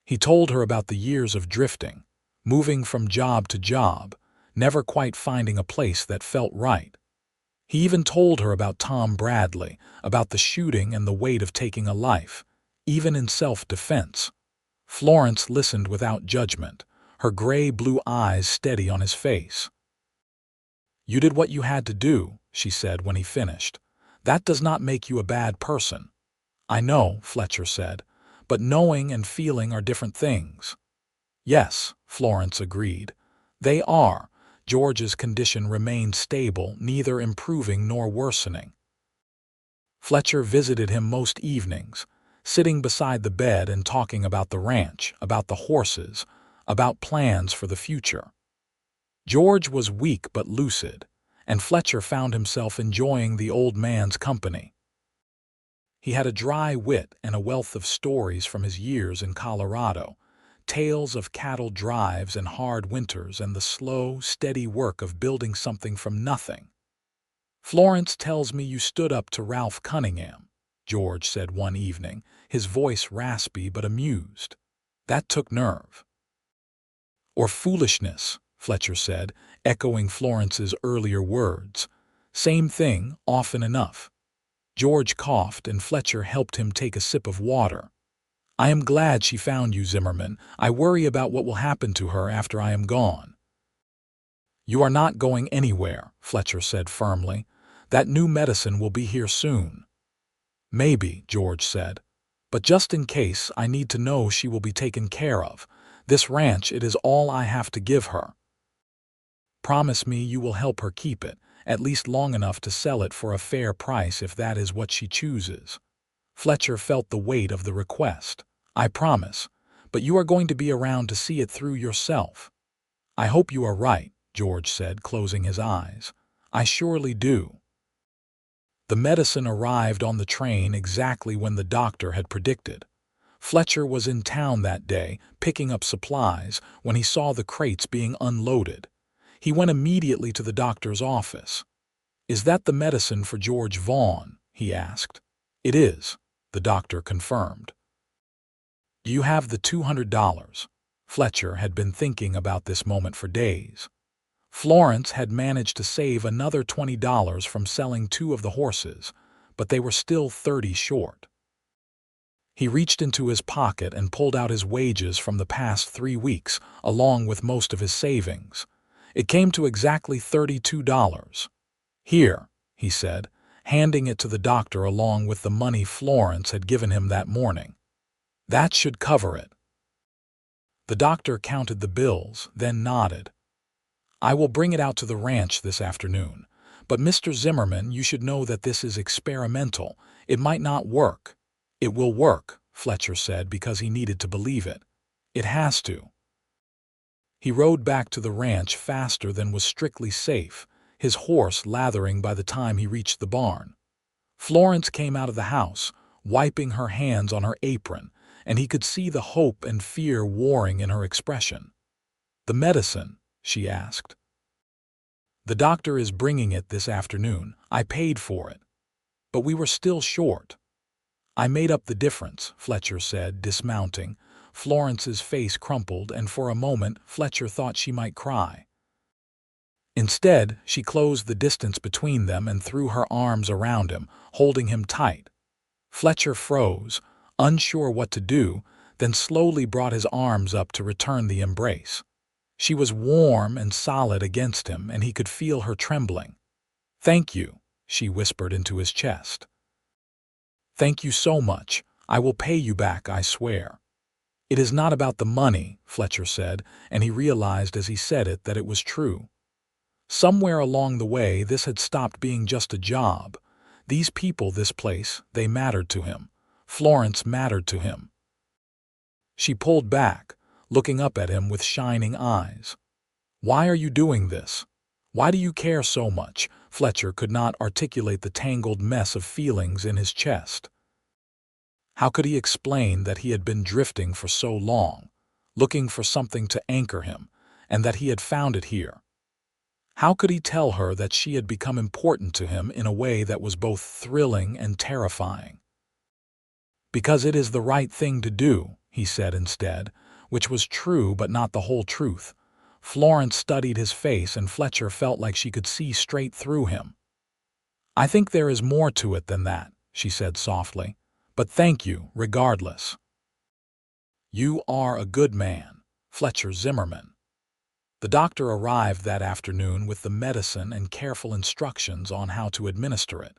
He told her about the years of drifting, moving from job to job, never quite finding a place that felt right. He even told her about Tom Bradley, about the shooting and the weight of taking a life, even in self-defense. Florence listened without judgment, her gray-blue eyes steady on his face. "You did what you had to do," she said when he finished. "That does not make you a bad person." "I know," Fletcher said, "but knowing and feeling are different things." "Yes," Florence agreed. "They are." George's condition remained stable, neither improving nor worsening. Fletcher visited him most evenings, sitting beside the bed and talking about the ranch, about the horses, about plans for the future. George was weak but lucid, and Fletcher found himself enjoying the old man's company. He had a dry wit and a wealth of stories from his years in Colorado, tales of cattle drives and hard winters and the slow, steady work of building something from nothing. "Florence tells me you stood up to Ralph Cunningham," George said one evening, his voice raspy but amused. "That took nerve." "Or foolishness," Fletcher said, echoing Florence's earlier words. "Same thing, often enough." George coughed, and Fletcher helped him take a sip of water. "I am glad she found you, Zimmerman. I worry about what will happen to her after I am gone." "You are not going anywhere," Fletcher said firmly. "That new medicine will be here soon." "Maybe," George said. "But just in case, I need to know she will be taken care of. This ranch, it is all I have to give her. Promise me you will help her keep it, at least long enough to sell it for a fair price if that is what she chooses." Fletcher felt the weight of the request. "I promise, but you are going to be around to see it through yourself." "I hope you are right," George said, closing his eyes. "I surely do." The medicine arrived on the train exactly when the doctor had predicted. Fletcher was in town that day, picking up supplies, when he saw the crates being unloaded. He went immediately to the doctor's office. "Is that the medicine for George Vaughn?" he asked. "It is," the doctor confirmed. "Do you have the $200? Fletcher had been thinking about this moment for days. Florence had managed to save another $20 from selling 2 of the horses, but they were still 30 short. He reached into his pocket and pulled out his wages from the past 3 weeks, along with most of his savings. It came to exactly $32. "Here," he said, handing it to the doctor along with the money Florence had given him that morning. "That should cover it." The doctor counted the bills, then nodded. "I will bring it out to the ranch this afternoon. But Mr. Zimmerman, you should know that this is experimental. It might not work." "It will work," Fletcher said, because he needed to believe it. "It has to." He rode back to the ranch faster than was strictly safe, his horse lathering by the time he reached the barn. Florence came out of the house, wiping her hands on her apron, and he could see the hope and fear warring in her expression. "The medicine?" she asked. "The doctor is bringing it this afternoon. I paid for it. But we were still short." "I made up the difference," Fletcher said, dismounting. Florence's face crumpled, and for a moment Fletcher thought she might cry. Instead, she closed the distance between them and threw her arms around him, holding him tight. Fletcher froze, unsure what to do, then slowly brought his arms up to return the embrace. She was warm and solid against him, and he could feel her trembling. "Thank you," she whispered into his chest. "Thank you so much. I will pay you back, I swear." "It is not about the money," Fletcher said, and he realized as he said it that it was true. Somewhere along the way, this had stopped being just a job. These people, this place, they mattered to him. Florence mattered to him. She pulled back, looking up at him with shining eyes. "Why are you doing this? Why do you care so much?" Fletcher could not articulate the tangled mess of feelings in his chest. How could he explain that he had been drifting for so long, looking for something to anchor him, and that he had found it here? How could he tell her that she had become important to him in a way that was both thrilling and terrifying? "Because it is the right thing to do," he said instead, which was true but not the whole truth. Florence studied his face, and Fletcher felt like she could see straight through him. "I think there is more to it than that," she said softly, "but thank you, regardless." "You are a good man, Fletcher Zimmerman." The doctor arrived that afternoon with the medicine and careful instructions on how to administer it.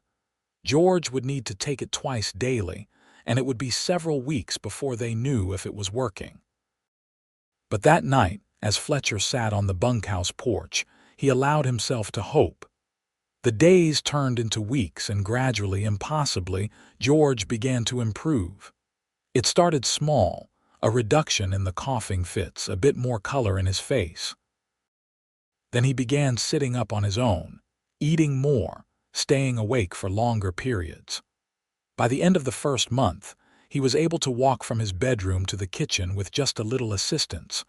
George would need to take it twice daily, and it would be several weeks before they knew if it was working. But that night, as Fletcher sat on the bunkhouse porch, he allowed himself to hope. The days turned into weeks, and gradually, impossibly, George began to improve. It started small, a reduction in the coughing fits, a bit more color in his face. Then he began sitting up on his own, eating more, staying awake for longer periods. By the end of the first month, he was able to walk from his bedroom to the kitchen with just a little assistance.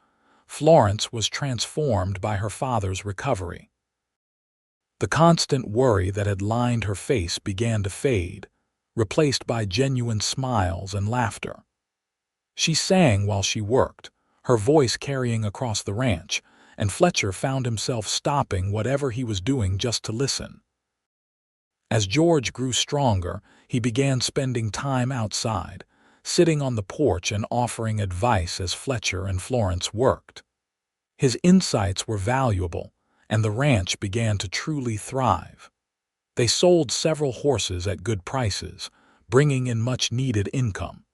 Florence was transformed by her father's recovery. The constant worry that had lined her face began to fade, replaced by genuine smiles and laughter. She sang while she worked, her voice carrying across the ranch, and Fletcher found himself stopping whatever he was doing just to listen. As George grew stronger, he began spending time outside, sitting on the porch and offering advice as Fletcher and Florence worked. His insights were valuable, and the ranch began to truly thrive. They sold several horses at good prices, bringing in much-needed income.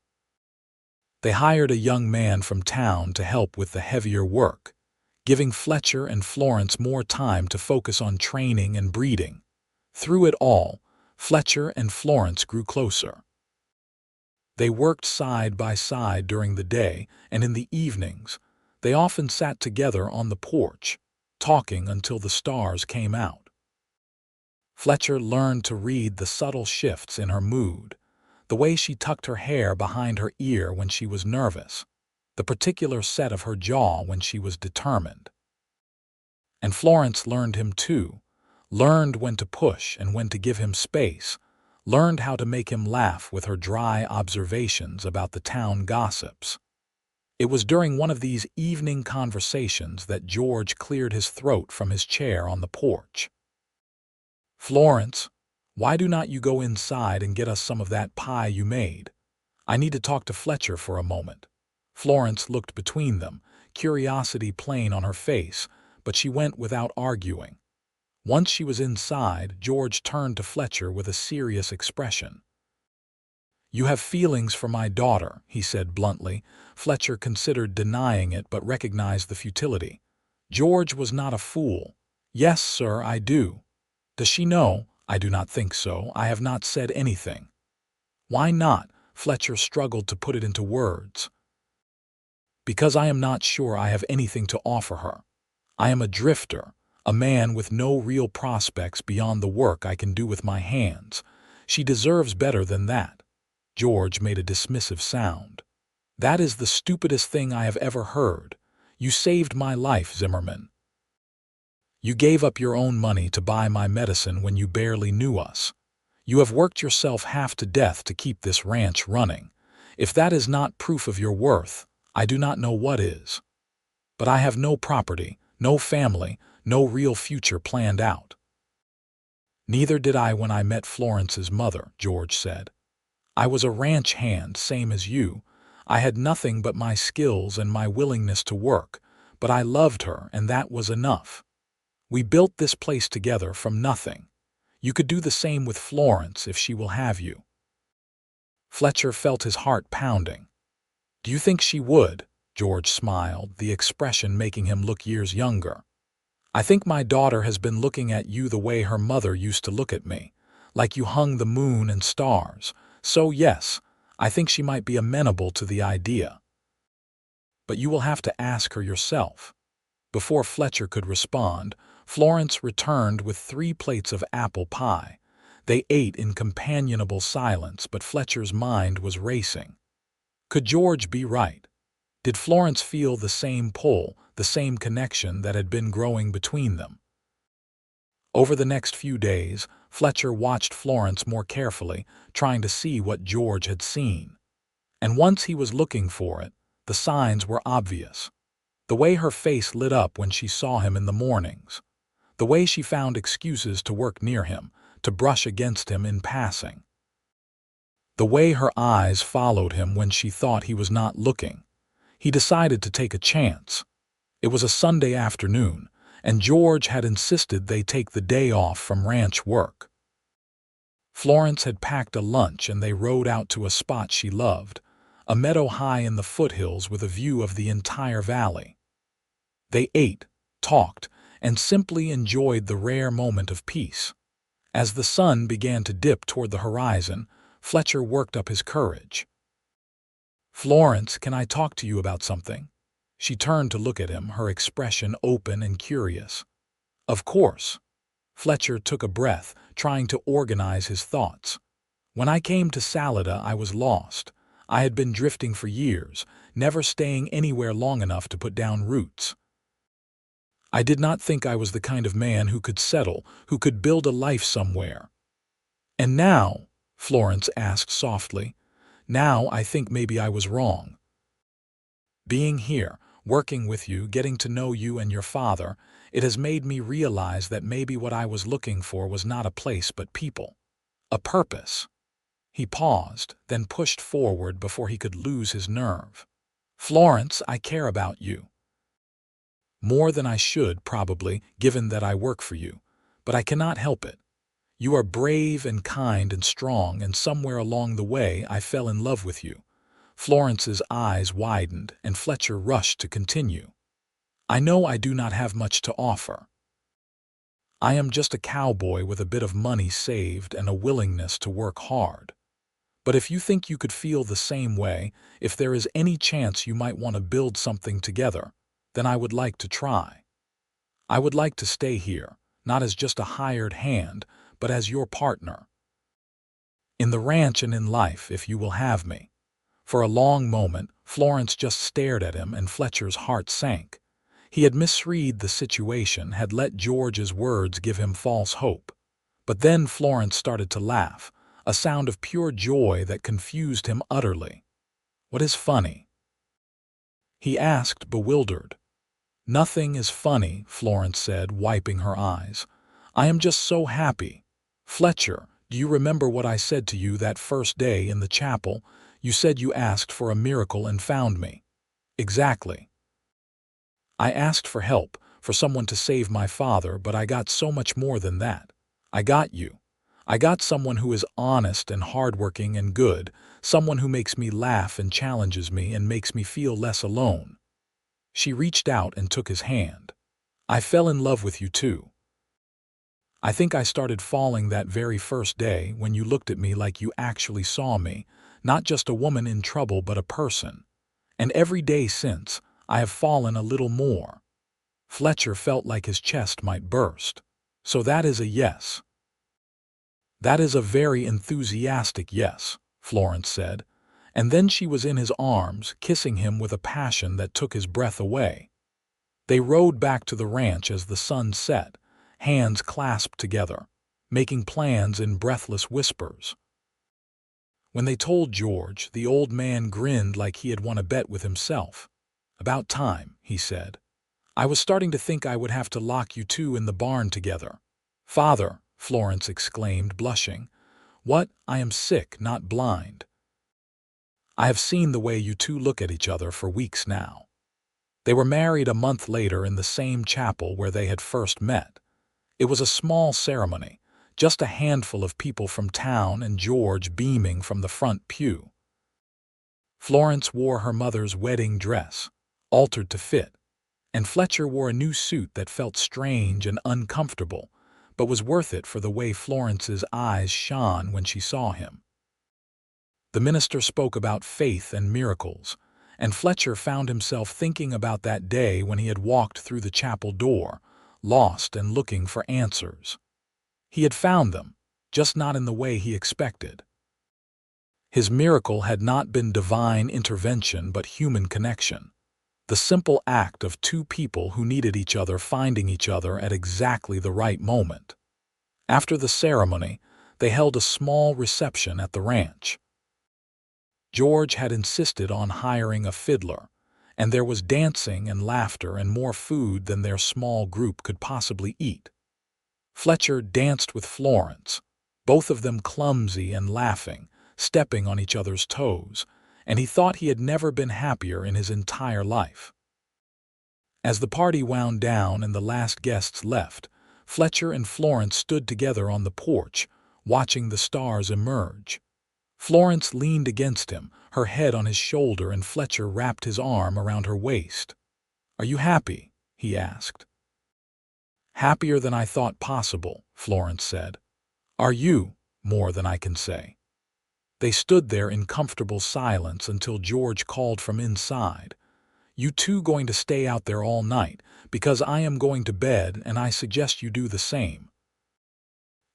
They hired a young man from town to help with the heavier work, giving Fletcher and Florence more time to focus on training and breeding. Through it all, Fletcher and Florence grew closer. They worked side by side during the day, and in the evenings, they often sat together on the porch, talking until the stars came out. Fletcher learned to read the subtle shifts in her mood, the way she tucked her hair behind her ear when she was nervous, the particular set of her jaw when she was determined. And Florence learned him too, learned when to push and when to give him space, learned how to make him laugh with her dry observations about the town gossips. It was during one of these evening conversations that George cleared his throat from his chair on the porch. "Florence, why do not you go inside and get us some of that pie you made? I need to talk to Fletcher for a moment." Florence looked between them, curiosity plain on her face, but she went without arguing. Once she was inside, George turned to Fletcher with a serious expression. "You have feelings for my daughter," he said bluntly. Fletcher considered denying it but recognized the futility. George was not a fool. "Yes, sir, I do." "Does she know?" "I do not think so. I have not said anything." "Why not?" Fletcher struggled to put it into words. "Because I am not sure I have anything to offer her. I am a drifter, a man with no real prospects beyond the work I can do with my hands. She deserves better than that." George made a dismissive sound. "That is the stupidest thing I have ever heard. You saved my life, Zimmerman. You gave up your own money to buy my medicine when you barely knew us. You have worked yourself half to death to keep this ranch running. If that is not proof of your worth, I do not know what is. But I have no property, no family, no real future planned out." "Neither did I when I met Florence's mother," George said. "I was a ranch hand, same as you. I had nothing but my skills and my willingness to work, but I loved her, and that was enough. We built this place together from nothing. You could do the same with Florence if she will have you." Fletcher felt his heart pounding. "Do you think she would?" George smiled, the expression making him look years younger. "I think my daughter has been looking at you the way her mother used to look at me, like you hung the moon and stars. So yes, I think she might be amenable to the idea. But you will have to ask her yourself." Before Fletcher could respond, Florence returned with 3 plates of apple pie. They ate in companionable silence, but Fletcher's mind was racing. Could George be right? Did Florence feel the same pull, the same connection that had been growing between them? Over the next few days, Fletcher watched Florence more carefully, trying to see what George had seen. And once he was looking for it, the signs were obvious. The way her face lit up when she saw him in the mornings. The way she found excuses to work near him, to brush against him in passing. The way her eyes followed him when she thought he was not looking. He decided to take a chance. It was a Sunday afternoon, and George had insisted they take the day off from ranch work. Florence had packed a lunch and they rode out to a spot she loved, a meadow high in the foothills with a view of the entire valley. They ate, talked, and simply enjoyed the rare moment of peace. As the sun began to dip toward the horizon, Fletcher worked up his courage. "Florence, can I talk to you about something?" She turned to look at him, her expression open and curious. "Of course." Fletcher took a breath, trying to organize his thoughts. "When I came to Salida, I was lost. I had been drifting for years, never staying anywhere long enough to put down roots. I did not think I was the kind of man who could settle, who could build a life somewhere. And now," Florence asked softly, "now I think maybe I was wrong. Being here, working with you, getting to know you and your father, it has made me realize that maybe what I was looking for was not a place but people. A purpose." He paused, then pushed forward before he could lose his nerve. "Florence, I care about you. More than I should, probably, given that I work for you. But I cannot help it. You are brave and kind and strong, and somewhere along the way I fell in love with you." Florence's eyes widened, and Fletcher rushed to continue. "I know I do not have much to offer. I am just a cowboy with a bit of money saved and a willingness to work hard. But if you think you could feel the same way, if there is any chance you might want to build something together, then I would like to try. I would like to stay here, not as just a hired hand, but as your partner. In the ranch and in life, if you will have me." For a long moment, Florence just stared at him, and Fletcher's heart sank. He had misread the situation, had let George's words give him false hope. But then Florence started to laugh, a sound of pure joy that confused him utterly. "What is funny?" he asked, bewildered. "Nothing is funny," Florence said, wiping her eyes. "I am just so happy. Fletcher, do you remember what I said to you that first day in the chapel? You said you asked for a miracle and found me." "Exactly. I asked for help, for someone to save my father, but I got so much more than that. I got you. I got someone who is honest and hardworking and good, someone who makes me laugh and challenges me and makes me feel less alone." She reached out and took his hand. "I fell in love with you too. I think I started falling that very first day when you looked at me like you actually saw me, not just a woman in trouble but a person. And every day since, I have fallen a little more." Fletcher felt like his chest might burst. "So that is a yes." "That is a very enthusiastic yes," Florence said, and then she was in his arms, kissing him with a passion that took his breath away. They rode back to the ranch as the sun set, hands clasped together, making plans in breathless whispers. When they told George, the old man grinned like he had won a bet with himself. "About time," he said. "I was starting to think I would have to lock you two in the barn together." "Father," Florence exclaimed, blushing. "What? I am sick, not blind. I have seen the way you two look at each other for weeks now." They were married a month later in the same chapel where they had first met. It was a small ceremony, just a handful of people from town and George beaming from the front pew. Florence wore her mother's wedding dress, altered to fit, and Fletcher wore a new suit that felt strange and uncomfortable, but was worth it for the way Florence's eyes shone when she saw him. The minister spoke about faith and miracles, and Fletcher found himself thinking about that day when he had walked through the chapel door, lost and looking for answers. He had found them, just not in the way he expected. His miracle had not been divine intervention but human connection, the simple act of two people who needed each other finding each other at exactly the right moment. After the ceremony, they held a small reception at the ranch. George had insisted on hiring a fiddler, and there was dancing and laughter and more food than their small group could possibly eat. Fletcher danced with Florence, both of them clumsy and laughing, stepping on each other's toes, and he thought he had never been happier in his entire life. As the party wound down and the last guests left, Fletcher and Florence stood together on the porch, watching the stars emerge. Florence leaned against him, her head on his shoulder, and Fletcher wrapped his arm around her waist. "Are you happy?" he asked. "Happier than I thought possible," Florence said. "Are you?" "More than I can say." They stood there in comfortable silence until George called from inside. "You two going to stay out there all night, because I am going to bed and I suggest you do the same."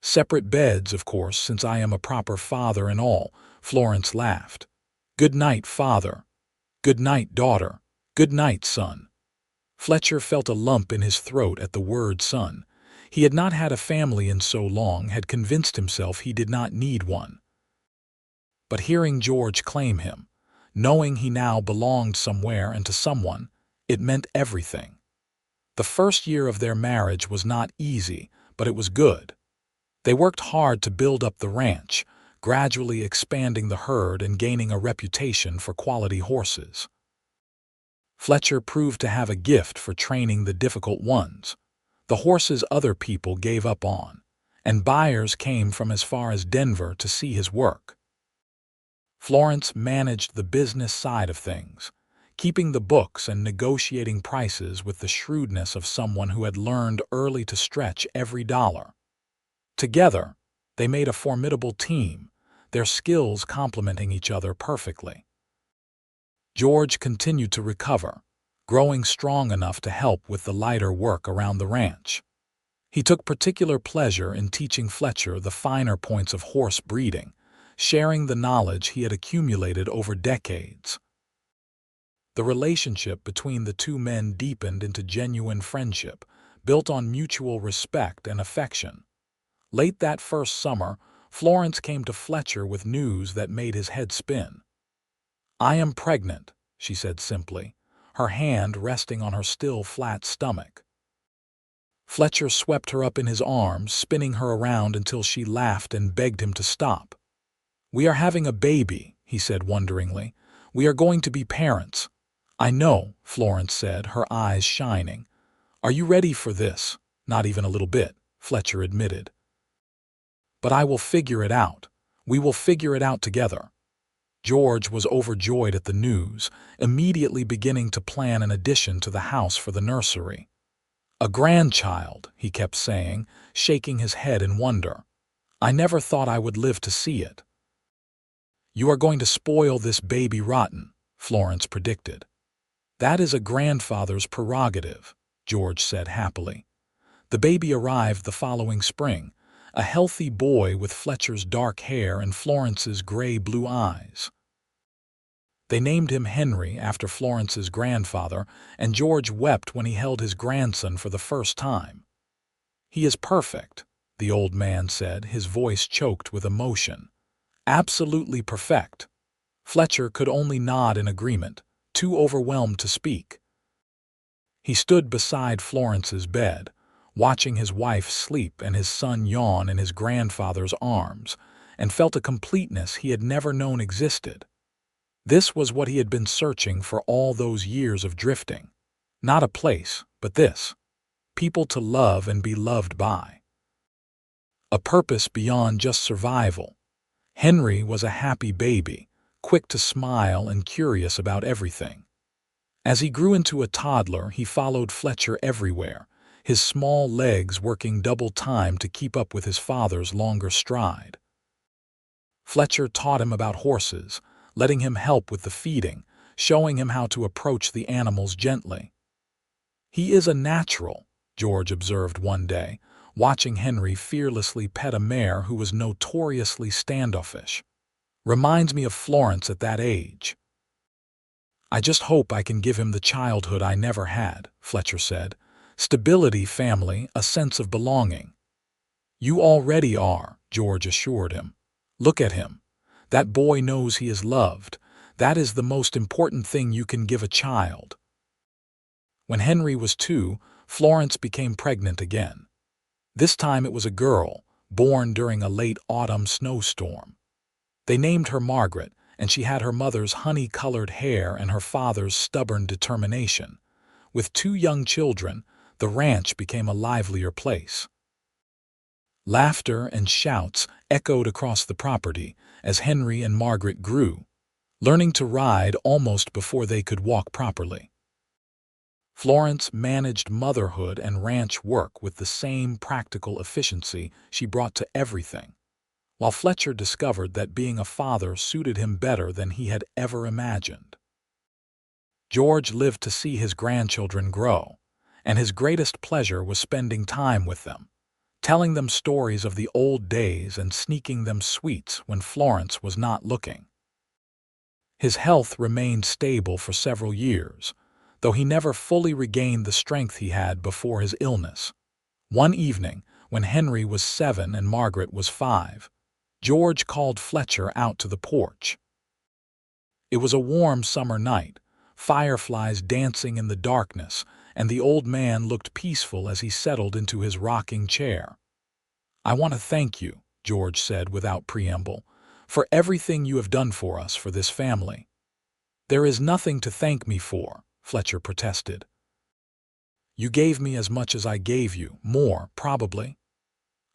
"Separate beds, of course, since I am a proper father and all," Florence laughed. "Good night, father. Good night, daughter. Good night, son." Fletcher felt a lump in his throat at the word son. He had not had a family in so long, had convinced himself he did not need one. But hearing George claim him, knowing he now belonged somewhere and to someone, it meant everything. The first year of their marriage was not easy, but it was good. They worked hard to build up the ranch, gradually expanding the herd and gaining a reputation for quality horses. Fletcher proved to have a gift for training the difficult ones, the horses other people gave up on, and buyers came from as far as Denver to see his work. Florence managed the business side of things, keeping the books and negotiating prices with the shrewdness of someone who had learned early to stretch every dollar. Together, they made a formidable team, their skills complementing each other perfectly. George continued to recover, growing strong enough to help with the lighter work around the ranch. He took particular pleasure in teaching Fletcher the finer points of horse breeding, sharing the knowledge he had accumulated over decades. The relationship between the two men deepened into genuine friendship, built on mutual respect and affection. Late that first summer, Florence came to Fletcher with news that made his head spin. "I am pregnant," she said simply, her hand resting on her still flat stomach. Fletcher swept her up in his arms, spinning her around until she laughed and begged him to stop. "We are having a baby," he said wonderingly. "We are going to be parents." "I know," Florence said, her eyes shining. "Are you ready for this?" "Not even a little bit," Fletcher admitted. "But I will figure it out. We will figure it out together." George was overjoyed at the news, immediately beginning to plan an addition to the house for the nursery. "A grandchild," he kept saying, shaking his head in wonder. "I never thought I would live to see it." "You are going to spoil this baby rotten," Florence predicted. "That is a grandfather's prerogative," George said happily. The baby arrived the following spring, a healthy boy with Fletcher's dark hair and Florence's gray-blue eyes. They named him Henry after Florence's grandfather, and George wept when he held his grandson for the first time. "He is perfect," the old man said, his voice choked with emotion. "Absolutely perfect." Fletcher could only nod in agreement, too overwhelmed to speak. He stood beside Florence's bed, watching his wife sleep and his son yawn in his grandfather's arms, and felt a completeness he had never known existed. This was what he had been searching for all those years of drifting. Not a place, but this. People to love and be loved by. A purpose beyond just survival. Henry was a happy baby, quick to smile and curious about everything. As he grew into a toddler, he followed Fletcher everywhere, his small legs working double time to keep up with his father's longer stride. Fletcher taught him about horses, letting him help with the feeding, showing him how to approach the animals gently. "He is a natural," George observed one day, watching Henry fearlessly pet a mare who was notoriously standoffish. "Reminds me of Florence at that age." "I just hope I can give him the childhood I never had," Fletcher said. "Stability, family, a sense of belonging." "You already are," George assured him. "Look at him. That boy knows he is loved. That is the most important thing you can give a child." When Henry was 2, Florence became pregnant again. This time it was a girl, born during a late autumn snowstorm. They named her Margaret, and she had her mother's honey-colored hair and her father's stubborn determination. With 2 young children, the ranch became a livelier place. Laughter and shouts echoed across the property as Henry and Margaret grew, learning to ride almost before they could walk properly. Florence managed motherhood and ranch work with the same practical efficiency she brought to everything, while Fletcher discovered that being a father suited him better than he had ever imagined. George lived to see his grandchildren grow, and his greatest pleasure was spending time with them, telling them stories of the old days and sneaking them sweets when Florence was not looking. His health remained stable for several years, though he never fully regained the strength he had before his illness. One evening, when Henry was 7 and Margaret was 5, George called Fletcher out to the porch. It was a warm summer night, fireflies dancing in the darkness, and the old man looked peaceful as he settled into his rocking chair. "I want to thank you," George said without preamble, "for everything you have done for us, for this family." "There is nothing to thank me for," Fletcher protested. "You gave me as much as I gave you, more, probably."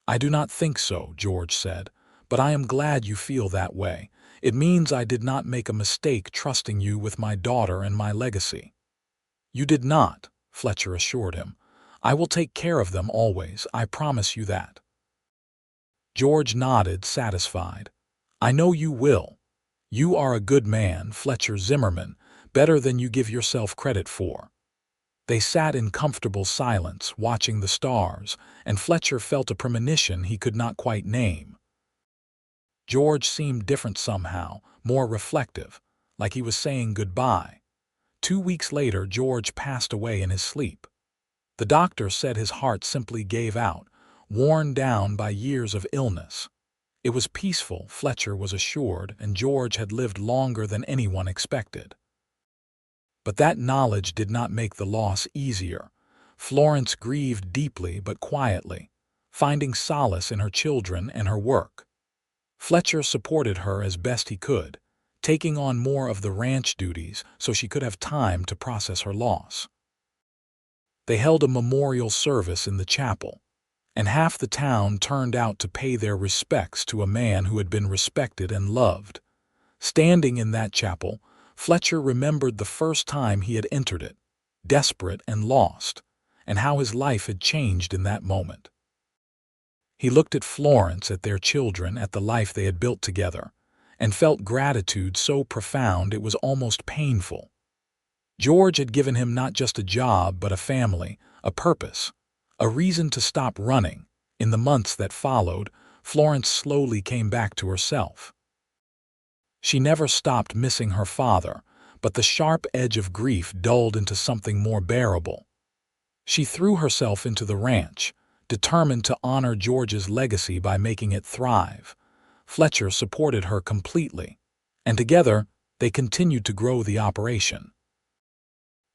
"I do not think so," George said, "but I am glad you feel that way. It means I did not make a mistake trusting you with my daughter and my legacy." "You did not," Fletcher assured him. "I will take care of them always, I promise you that." George nodded, satisfied. "I know you will. You are a good man, Fletcher Zimmerman, better than you give yourself credit for." They sat in comfortable silence, watching the stars, and Fletcher felt a premonition he could not quite name. George seemed different somehow, more reflective, like he was saying goodbye. 2 weeks later, George passed away in his sleep. The doctor said his heart simply gave out, worn down by years of illness. It was peaceful, Fletcher was assured, and George had lived longer than anyone expected. But that knowledge did not make the loss easier. Florence grieved deeply but quietly, finding solace in her children and her work. Fletcher supported her as best he could, taking on more of the ranch duties so she could have time to process her loss. They held a memorial service in the chapel, and half the town turned out to pay their respects to a man who had been respected and loved. Standing in that chapel, Fletcher remembered the first time he had entered it, desperate and lost, and how his life had changed in that moment. He looked at Florence, at their children, at the life they had built together, and felt gratitude so profound it was almost painful. George had given him not just a job but a family, a purpose, a reason to stop running. In the months that followed, Florence slowly came back to herself. She never stopped missing her father, but the sharp edge of grief dulled into something more bearable. She threw herself into the ranch, determined to honor George's legacy by making it thrive. Fletcher supported her completely, and together they continued to grow the operation.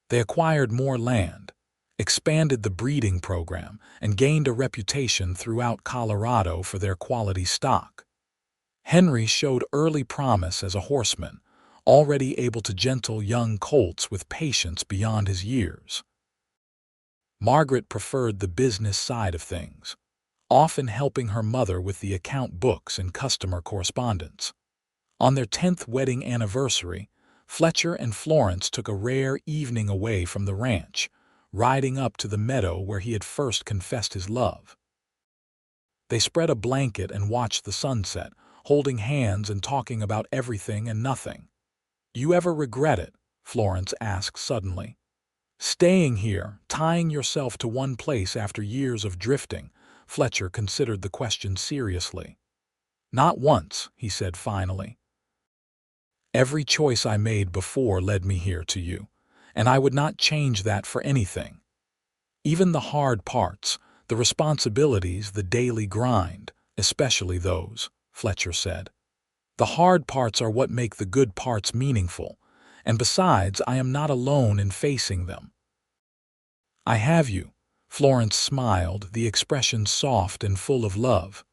They acquired more land, expanded the breeding program, and gained a reputation throughout Colorado for their quality stock. Henry showed early promise as a horseman, already able to gentle young colts with patience beyond his years. Margaret preferred the business side of things, often helping her mother with the account books and customer correspondence. On their 10th wedding anniversary, Fletcher and Florence took a rare evening away from the ranch, riding up to the meadow where he had first confessed his love. They spread a blanket and watched the sunset, holding hands and talking about everything and nothing. "You ever regret it?" Florence asked suddenly. Staying here, tying yourself to one place after years of drifting, Fletcher considered the question seriously. Not once, he said finally. Every choice I made before led me here to you, and I would not change that for anything. Even the hard parts, the responsibilities, the daily grind, especially those, Fletcher said. The hard parts are what make the good parts meaningful, and besides, I am not alone in facing them. I have you. Florence smiled, the expression soft and full of love.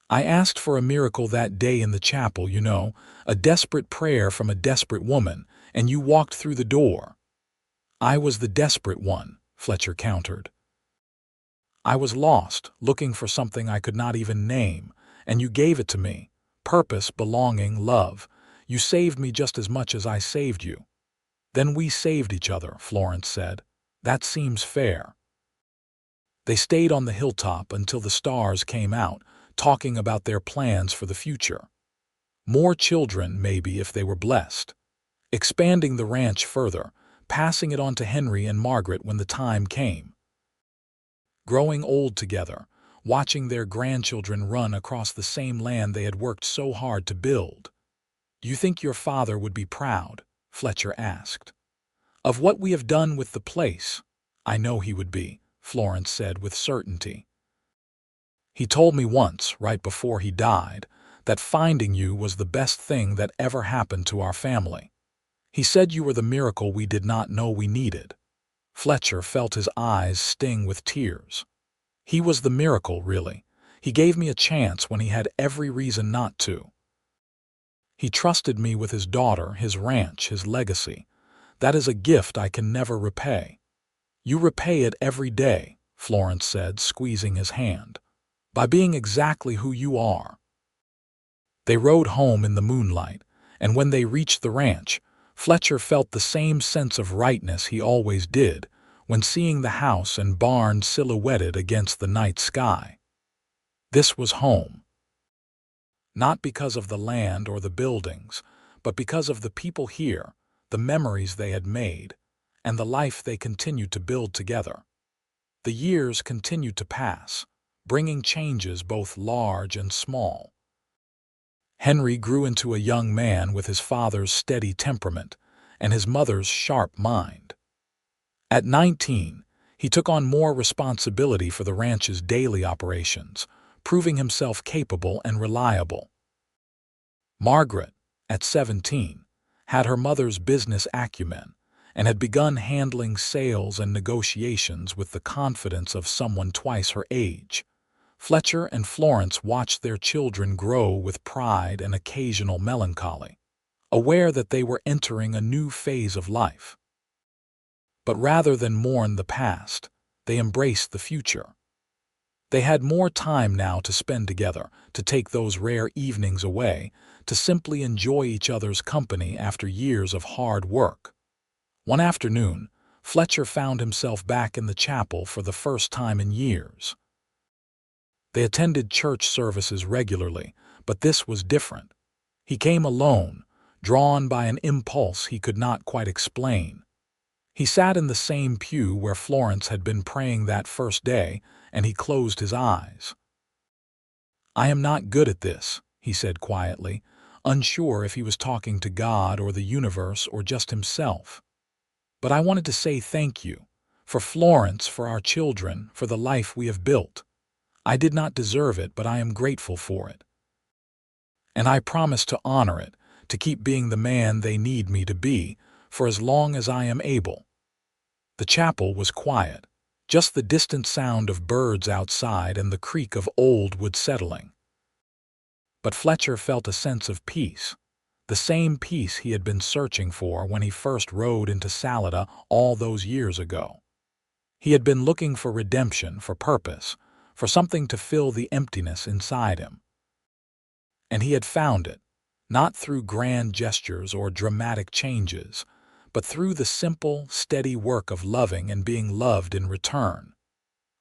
I asked for a miracle that day in the chapel, you know, a desperate prayer from a desperate woman, and you walked through the door. I was the desperate one, Fletcher countered. I was lost, looking for something I could not even name, and you gave it to me. Purpose, belonging, love. You saved me just as much as I saved you. Then we saved each other, Florence said. That seems fair. They stayed on the hilltop until the stars came out, talking about their plans for the future. More children, maybe, if they were blessed. Expanding the ranch further, passing it on to Henry and Margaret when the time came. Growing old together, watching their grandchildren run across the same land they had worked so hard to build. Do you think your father would be proud? Fletcher asked. Of what we have done with the place? I know he would be, Florence said with certainty. He told me once, right before he died, that finding you was the best thing that ever happened to our family. He said you were the miracle we did not know we needed. Fletcher felt his eyes sting with tears. He was the miracle, really. He gave me a chance when he had every reason not to. He trusted me with his daughter, his ranch, his legacy. That is a gift I can never repay. You repay it every day, Florence said, squeezing his hand, by being exactly who you are. They rode home in the moonlight, and when they reached the ranch, Fletcher felt the same sense of rightness he always did when seeing the house and barn silhouetted against the night sky. This was home. Not because of the land or the buildings, but because of the people here, the memories they had made, and the life they continued to build together. The years continued to pass, bringing changes both large and small. Henry grew into a young man with his father's steady temperament and his mother's sharp mind. At 19, he took on more responsibility for the ranch's daily operations, proving himself capable and reliable. Margaret, at 17, had her mother's business acumen and had begun handling sales and negotiations with the confidence of someone twice her age. Fletcher and Florence watched their children grow with pride and occasional melancholy, aware that they were entering a new phase of life. But rather than mourn the past, they embraced the future. They had more time now to spend together, to take those rare evenings away, to simply enjoy each other's company after years of hard work. One afternoon, Fletcher found himself back in the chapel for the first time in years. They attended church services regularly, but this was different. He came alone, drawn by an impulse he could not quite explain. He sat in the same pew where Florence had been praying that first day, and he closed his eyes. I am not good at this, he said quietly, unsure if he was talking to God or the universe or just himself. But I wanted to say thank you, for Florence, for our children, for the life we have built. I did not deserve it, but I am grateful for it. And I promise to honor it, to keep being the man they need me to be, for as long as I am able. The chapel was quiet, just the distant sound of birds outside and the creak of old wood settling. But Fletcher felt a sense of peace, the same peace he had been searching for when he first rode into Salida all those years ago. He had been looking for redemption, for purpose, for something to fill the emptiness inside him. And he had found it, not through grand gestures or dramatic changes, but through the simple, steady work of loving and being loved in return.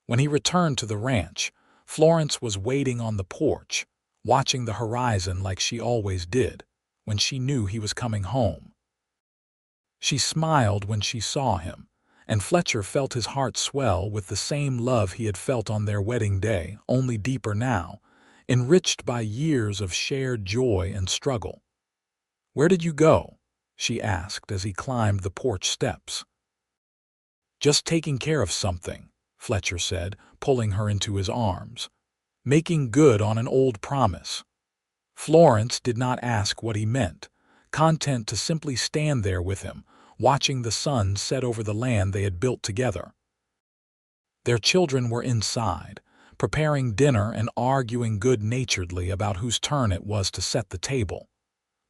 When he returned to the ranch, Florence was waiting on the porch, watching the horizon like she always did, when she knew he was coming home. She smiled when she saw him, and Fletcher felt his heart swell with the same love he had felt on their wedding day, only deeper now, enriched by years of shared joy and struggle. "Where did you go?" she asked as he climbed the porch steps. "Just taking care of something," Fletcher said, pulling her into his arms. "Making good on an old promise." Florence did not ask what he meant, content to simply stand there with him, watching the sun set over the land they had built together. Their children were inside, preparing dinner and arguing good-naturedly about whose turn it was to set the table.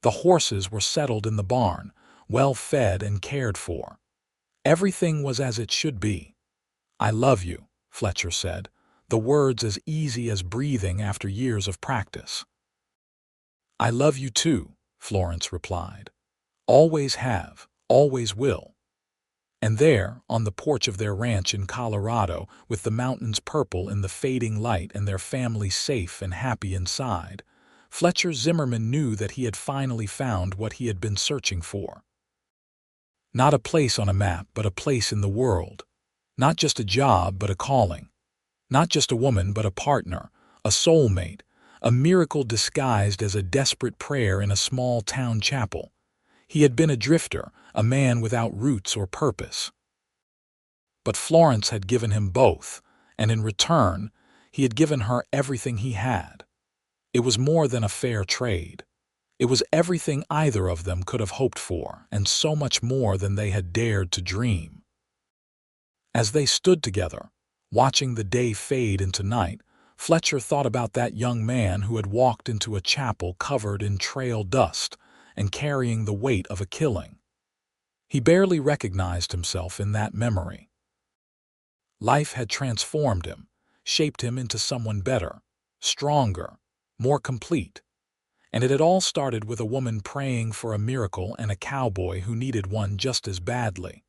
The horses were settled in the barn, well fed and cared for. Everything was as it should be. "I love you," Fletcher said, the words as easy as breathing after years of practice. "I love you too," Florence replied. "Always have, always will." And there, on the porch of their ranch in Colorado, with the mountains purple in the fading light and their family safe and happy inside, Fletcher Zimmerman knew that he had finally found what he had been searching for. Not a place on a map, but a place in the world. Not just a job, but a calling. Not just a woman, but a partner, a soulmate, a miracle disguised as a desperate prayer in a small town chapel. He had been a drifter, a man without roots or purpose. But Florence had given him both, and in return, he had given her everything he had. It was more than a fair trade. It was everything either of them could have hoped for, and so much more than they had dared to dream. As they stood together, watching the day fade into night, Fletcher thought about that young man who had walked into a chapel covered in trail dust and carrying the weight of a killing. He barely recognized himself in that memory. Life had transformed him, shaped him into someone better, stronger, more complete. And it had all started with a woman praying for a miracle and a cowboy who needed one just as badly.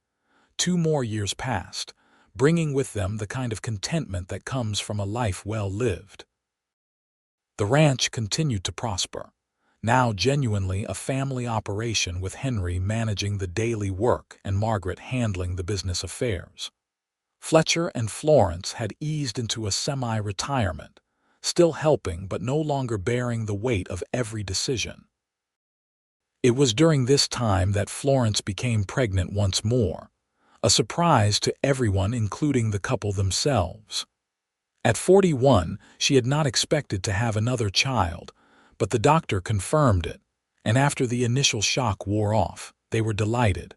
2 more years passed, bringing with them the kind of contentment that comes from a life well lived. The ranch continued to prosper, now genuinely a family operation with Henry managing the daily work and Margaret handling the business affairs. Fletcher and Florence had eased into a semi-retirement, still helping but no longer bearing the weight of every decision. It was during this time that Florence became pregnant once more, a surprise to everyone including the couple themselves. At 41, she had not expected to have another child, but the doctor confirmed it, and after the initial shock wore off, they were delighted.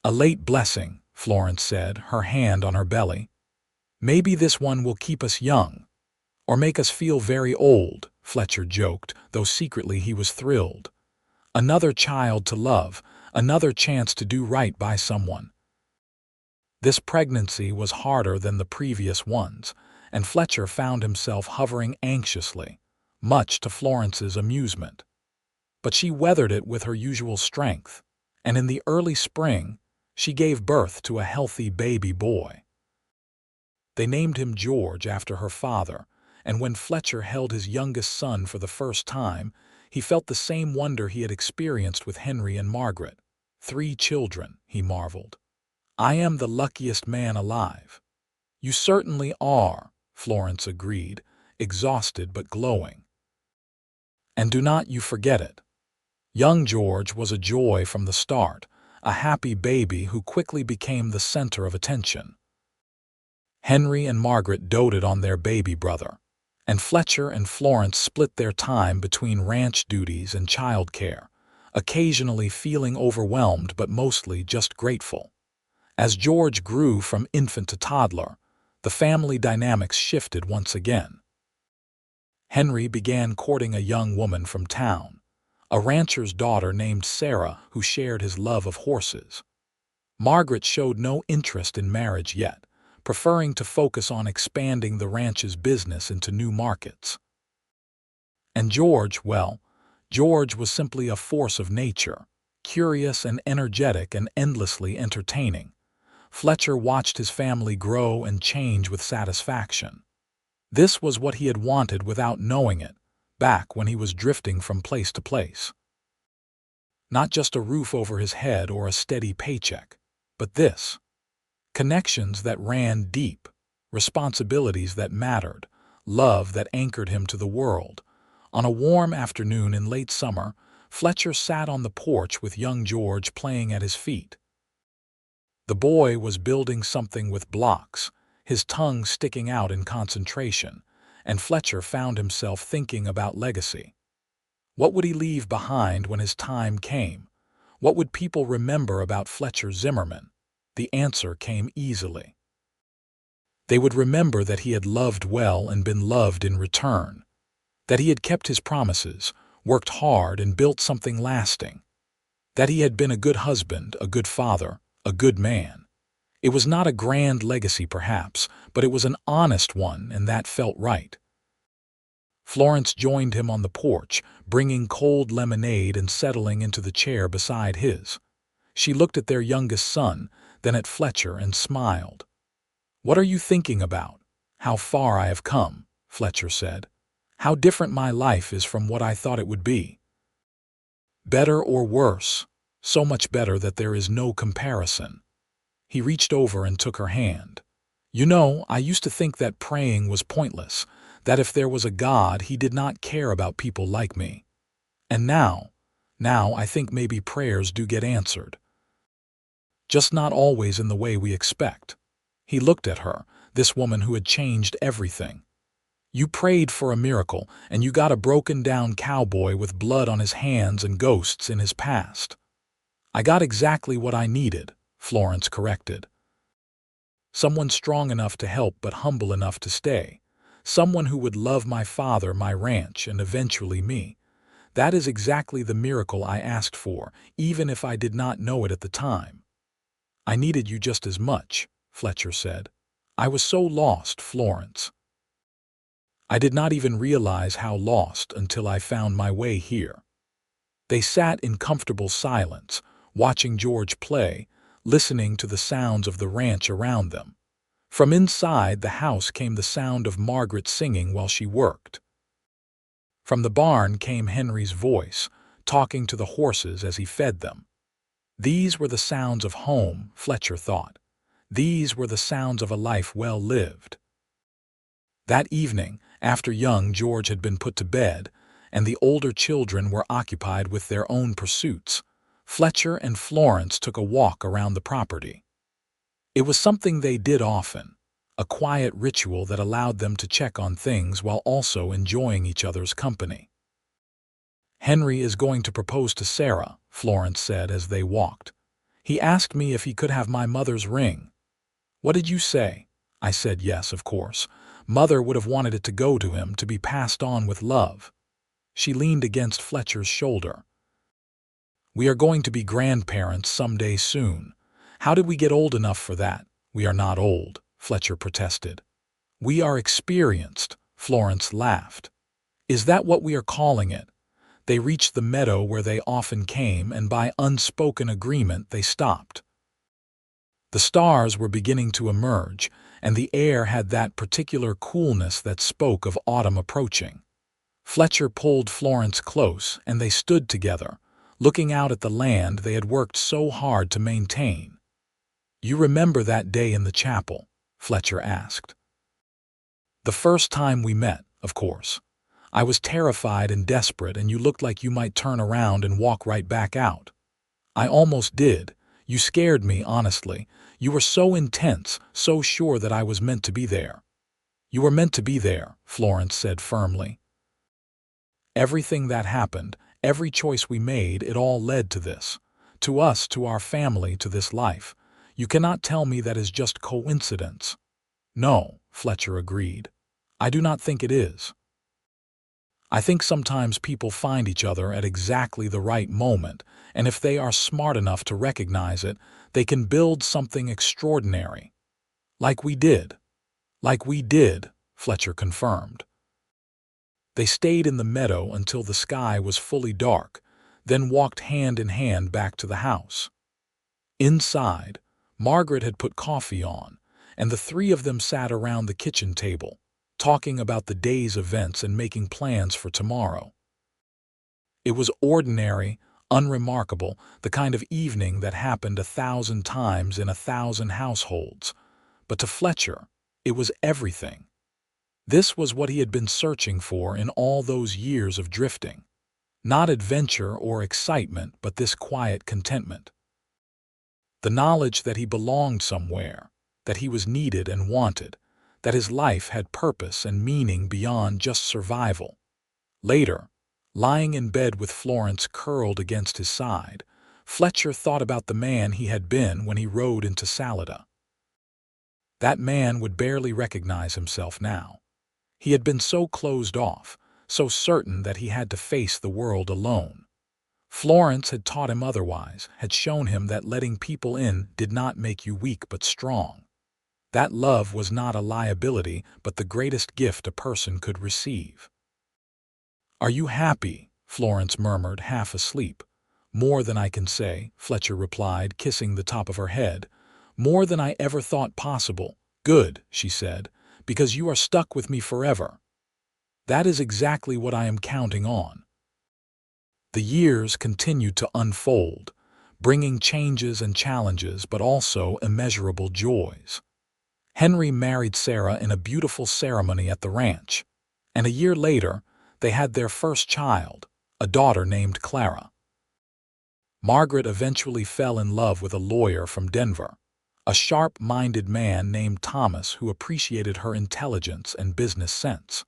"A late blessing," Florence said, her hand on her belly. "Maybe this one will keep us young. Or make us feel very old," Fletcher joked, though secretly he was thrilled. Another child to love, another chance to do right by someone. This pregnancy was harder than the previous ones, and Fletcher found himself hovering anxiously, much to Florence's amusement. But she weathered it with her usual strength, and in the early spring, she gave birth to a healthy baby boy. They named him George after her father, and when Fletcher held his youngest son for the first time, he felt the same wonder he had experienced with Henry and Margaret. 3 children, he marveled. "I am the luckiest man alive." "You certainly are," Florence agreed, exhausted but glowing. "And do not you forget it." Young George was a joy from the start, a happy baby who quickly became the center of attention. Henry and Margaret doted on their baby brother, and Fletcher and Florence split their time between ranch duties and childcare, occasionally feeling overwhelmed but mostly just grateful. As George grew from infant to toddler, the family dynamics shifted once again. Henry began courting a young woman from town, a rancher's daughter named Sarah who shared his love of horses. Margaret showed no interest in marriage yet, preferring to focus on expanding the ranch's business into new markets. And George, well, George was simply a force of nature, curious and energetic and endlessly entertaining. Fletcher watched his family grow and change with satisfaction. This was what he had wanted without knowing it, back when he was drifting from place to place. Not just a roof over his head or a steady paycheck, but this. Connections that ran deep, responsibilities that mattered, love that anchored him to the world. On a warm afternoon in late summer, Fletcher sat on the porch with young George playing at his feet. The boy was building something with blocks, his tongue sticking out in concentration, and Fletcher found himself thinking about legacy. What would he leave behind when his time came? What would people remember about Fletcher Zimmerman? The answer came easily. They would remember that he had loved well and been loved in return, that he had kept his promises, worked hard and built something lasting, that he had been a good husband, a good father, a good man. It was not a grand legacy perhaps, but it was an honest one, and that felt right. Florence joined him on the porch, bringing cold lemonade and settling into the chair beside his. She looked at their youngest son, then at Fletcher and smiled. "What are you thinking about?" "How far I have come," Fletcher said. "How different my life is from what I thought it would be. Better or worse, so much better that there is no comparison." He reached over and took her hand. "You know, I used to think that praying was pointless, that if there was a God, he did not care about people like me. And now I think maybe prayers do get answered. Just not always in the way we expect." He looked at her, this woman who had changed everything. "You prayed for a miracle, and you got a broken-down cowboy with blood on his hands and ghosts in his past." "I got exactly what I needed," Florence corrected. "Someone strong enough to help but humble enough to stay. Someone who would love my father, my ranch, and eventually me. That is exactly the miracle I asked for, even if I did not know it at the time." "I needed you just as much," Fletcher said. "I was so lost, Florence. I did not even realize how lost until I found my way here." They sat in comfortable silence, watching George play, listening to the sounds of the ranch around them. From inside the house came the sound of Margaret singing while she worked. From the barn came Henry's voice, talking to the horses as he fed them. These were the sounds of home, Fletcher thought. These were the sounds of a life well lived. That evening, after young George had been put to bed, and the older children were occupied with their own pursuits, Fletcher and Florence took a walk around the property. It was something they did often, a quiet ritual that allowed them to check on things while also enjoying each other's company. "Henry is going to propose to Sarah," Florence said as they walked. "He asked me if he could have my mother's ring." "What did you say?" "I said yes, of course. Mother would have wanted it to go to him, to be passed on with love." She leaned against Fletcher's shoulder. "We are going to be grandparents someday soon. How did we get old enough for that?" "We are not old," Fletcher protested. "We are experienced," Florence laughed. "Is that what we are calling it?" They reached the meadow where they often came, and by unspoken agreement they stopped. The stars were beginning to emerge, and the air had that particular coolness that spoke of autumn approaching. Fletcher pulled Florence close, and they stood together, looking out at the land they had worked so hard to maintain. "You remember that day in the chapel?" Fletcher asked. "The first time we met, of course. I was terrified and desperate, and you looked like you might turn around and walk right back out. I almost did. You scared me, honestly. You were so intense, so sure that I was meant to be there." "You were meant to be there," Florence said firmly. "Everything that happened, every choice we made, it all led to this. To us, to our family, to this life. You cannot tell me that is just coincidence." "No," Fletcher agreed. "I do not think it is. I think sometimes people find each other at exactly the right moment, and if they are smart enough to recognize it, they can build something extraordinary. Like we did." "Like we did," Fletcher confirmed. They stayed in the meadow until the sky was fully dark, then walked hand in hand back to the house. Inside, Margaret had put coffee on, and the three of them sat around the kitchen table, talking about the day's events and making plans for tomorrow. It was ordinary, unremarkable, the kind of evening that happened 1,000 times in 1,000 households. But to Fletcher, it was everything. This was what he had been searching for in all those years of drifting. Not adventure or excitement, but this quiet contentment. The knowledge that he belonged somewhere, that he was needed and wanted, that his life had purpose and meaning beyond just survival. Later, lying in bed with Florence curled against his side, Fletcher thought about the man he had been when he rode into Salida. That man would barely recognize himself now. He had been so closed off, so certain that he had to face the world alone. Florence had taught him otherwise, had shown him that letting people in did not make you weak but strong. That love was not a liability, but the greatest gift a person could receive. "Are you happy?" Florence murmured, half asleep. "More than I can say," Fletcher replied, kissing the top of her head. "More than I ever thought possible." "Good," she said, "because you are stuck with me forever." "That is exactly what I am counting on." The years continued to unfold, bringing changes and challenges, but also immeasurable joys. Henry married Sarah in a beautiful ceremony at the ranch, and a year later, they had their first child, a daughter named Clara. Margaret eventually fell in love with a lawyer from Denver, a sharp-minded man named Thomas who appreciated her intelligence and business sense.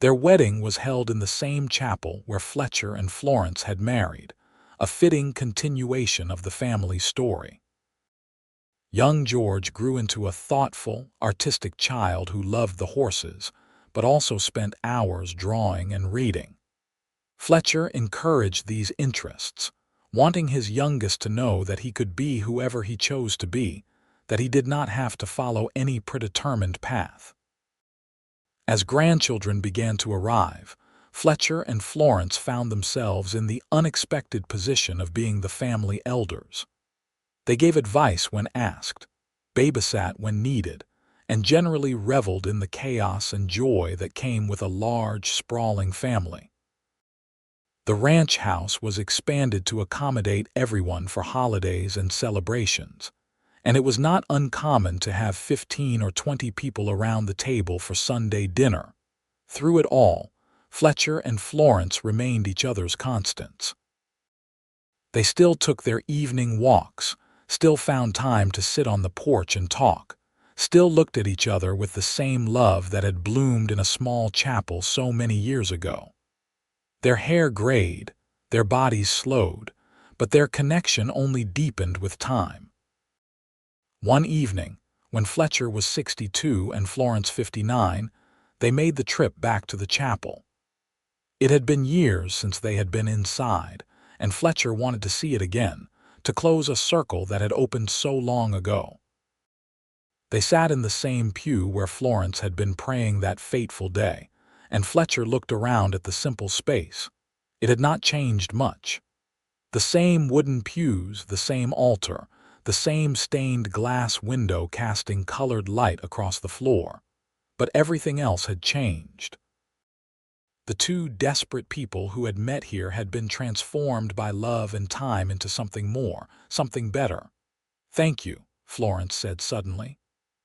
Their wedding was held in the same chapel where Fletcher and Florence had married, a fitting continuation of the family story. Young George grew into a thoughtful, artistic child who loved the horses, but also spent hours drawing and reading. Fletcher encouraged these interests, wanting his youngest to know that he could be whoever he chose to be, that he did not have to follow any predetermined path. As grandchildren began to arrive, Fletcher and Florence found themselves in the unexpected position of being the family elders. They gave advice when asked, babysat when needed, and generally reveled in the chaos and joy that came with a large, sprawling family. The ranch house was expanded to accommodate everyone for holidays and celebrations, and it was not uncommon to have 15 or 20 people around the table for Sunday dinner. Through it all, Fletcher and Florence remained each other's constants. They still took their evening walks, still found time to sit on the porch and talk, still looked at each other with the same love that had bloomed in a small chapel so many years ago. Their hair grayed, their bodies slowed, but their connection only deepened with time. One evening, when Fletcher was 62 and Florence 59, they made the trip back to the chapel. It had been years since they had been inside, and Fletcher wanted to see it again, to close a circle that had opened so long ago. They sat in the same pew where Florence had been praying that fateful day, and Fletcher looked around at the simple space. It had not changed much. The same wooden pews, the same altar, the same stained glass window casting colored light across the floor. But everything else had changed. The two desperate people who had met here had been transformed by love and time into something more, something better. "Thank you," Florence said suddenly.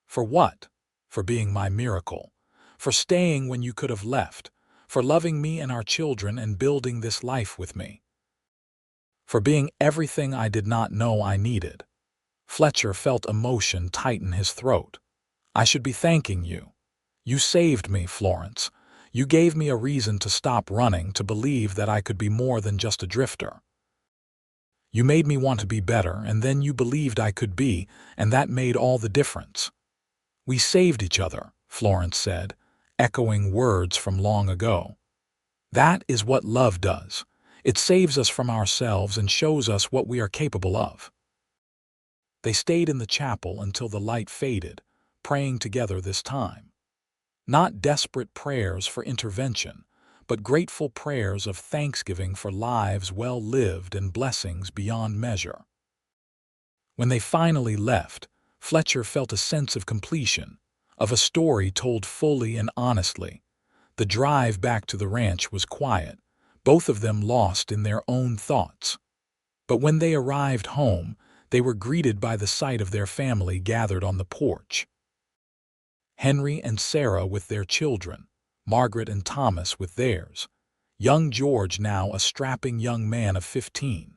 "For what?" "For being my miracle. For staying when you could have left. For loving me and our children and building this life with me. For being everything I did not know I needed." Fletcher felt emotion tighten his throat. "I should be thanking you. You saved me, Florence. You gave me a reason to stop running, to believe that I could be more than just a drifter. You made me want to be better, and then you believed I could be, and that made all the difference." "We saved each other," Florence said, echoing words from long ago. "That is what love does. It saves us from ourselves and shows us what we are capable of." They stayed in the chapel until the light faded, praying together this time. Not desperate prayers for intervention, but grateful prayers of thanksgiving for lives well lived and blessings beyond measure. When they finally left, Fletcher felt a sense of completion, of a story told fully and honestly. The drive back to the ranch was quiet, both of them lost in their own thoughts. But when they arrived home, they were greeted by the sight of their family gathered on the porch. Henry and Sarah with their children, Margaret and Thomas with theirs, young George now a strapping young man of 15.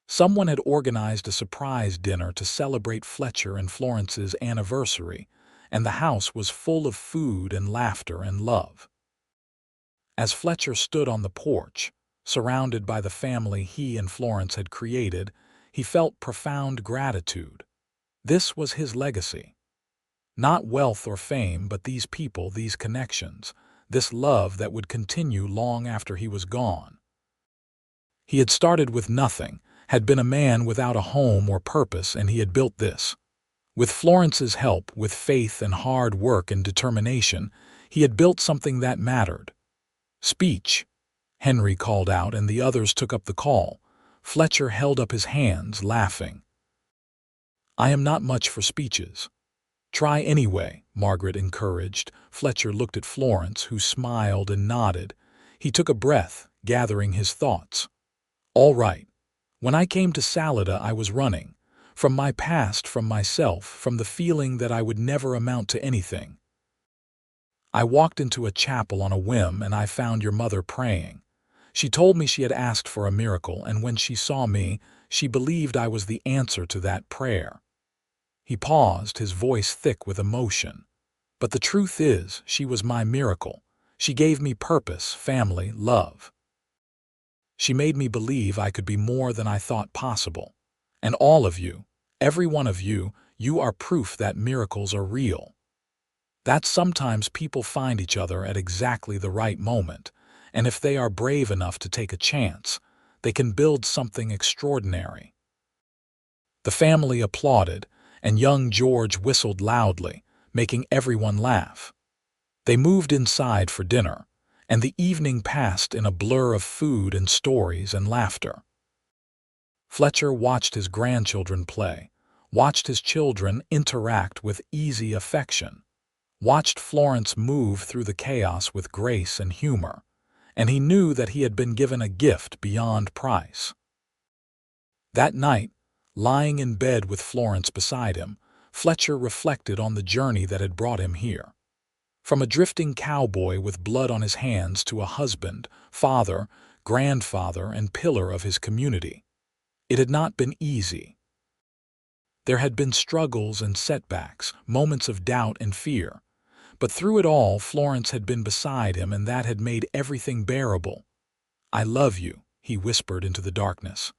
Someone had organized a surprise dinner to celebrate Fletcher and Florence's anniversary, and the house was full of food and laughter and love. As Fletcher stood on the porch, surrounded by the family he and Florence had created, he felt profound gratitude. This was his legacy. Not wealth or fame, but these people, these connections, this love that would continue long after he was gone. He had started with nothing, had been a man without a home or purpose, and he had built this. With Florence's help, with faith and hard work and determination, he had built something that mattered. "Speech," Henry called out, and the others took up the call. Fletcher held up his hands, laughing. "I am not much for speeches." "Try anyway," Margaret encouraged. Fletcher looked at Florence, who smiled and nodded. He took a breath, gathering his thoughts. "All right. When I came to Salida, I was running. From my past, from myself, from the feeling that I would never amount to anything. I walked into a chapel on a whim, and I found your mother praying. She told me she had asked for a miracle, and when she saw me, she believed I was the answer to that prayer." He paused, his voice thick with emotion. "But the truth is, she was my miracle. She gave me purpose, family, love. She made me believe I could be more than I thought possible. And all of you, every one of you, you are proof that miracles are real. That sometimes people find each other at exactly the right moment, and if they are brave enough to take a chance, they can build something extraordinary." The family applauded, and young George whistled loudly, making everyone laugh. They moved inside for dinner, and the evening passed in a blur of food and stories and laughter. Fletcher watched his grandchildren play, watched his children interact with easy affection, watched Florence move through the chaos with grace and humor, and he knew that he had been given a gift beyond price. That night, lying in bed with Florence beside him, Fletcher reflected on the journey that had brought him here. From a drifting cowboy with blood on his hands to a husband, father, grandfather, and pillar of his community. It had not been easy. There had been struggles and setbacks, moments of doubt and fear. But through it all, Florence had been beside him, and that had made everything bearable. "I love you," he whispered into the darkness.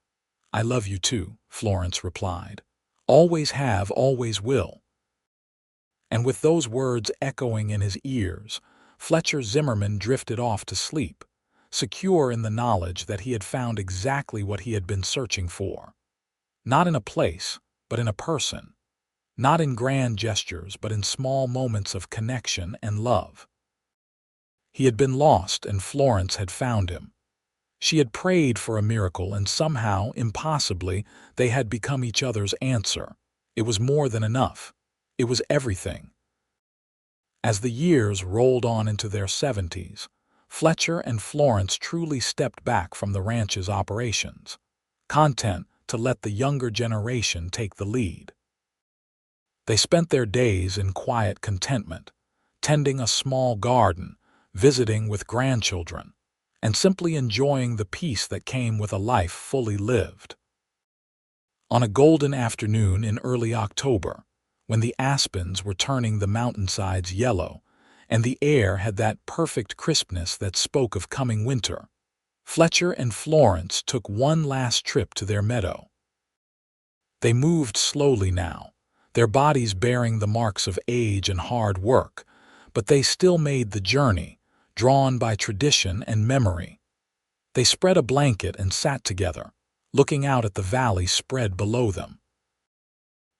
"I love you too," Florence replied. "Always have, always will." And with those words echoing in his ears, Fletcher Zimmerman drifted off to sleep, secure in the knowledge that he had found exactly what he had been searching for. Not in a place, but in a person. Not in grand gestures, but in small moments of connection and love. He had been lost, and Florence had found him. She had prayed for a miracle, and somehow, impossibly, they had become each other's answer. It was more than enough. It was everything. As the years rolled on into their 70s, Fletcher and Florence truly stepped back from the ranch's operations, content to let the younger generation take the lead. They spent their days in quiet contentment, tending a small garden, visiting with grandchildren, and simply enjoying the peace that came with a life fully lived. On a golden afternoon in early October, when the aspens were turning the mountainsides yellow, and the air had that perfect crispness that spoke of coming winter, Fletcher and Florence took one last trip to their meadow. They moved slowly now, their bodies bearing the marks of age and hard work, but they still made the journey, drawn by tradition and memory. They spread a blanket and sat together, looking out at the valley spread below them.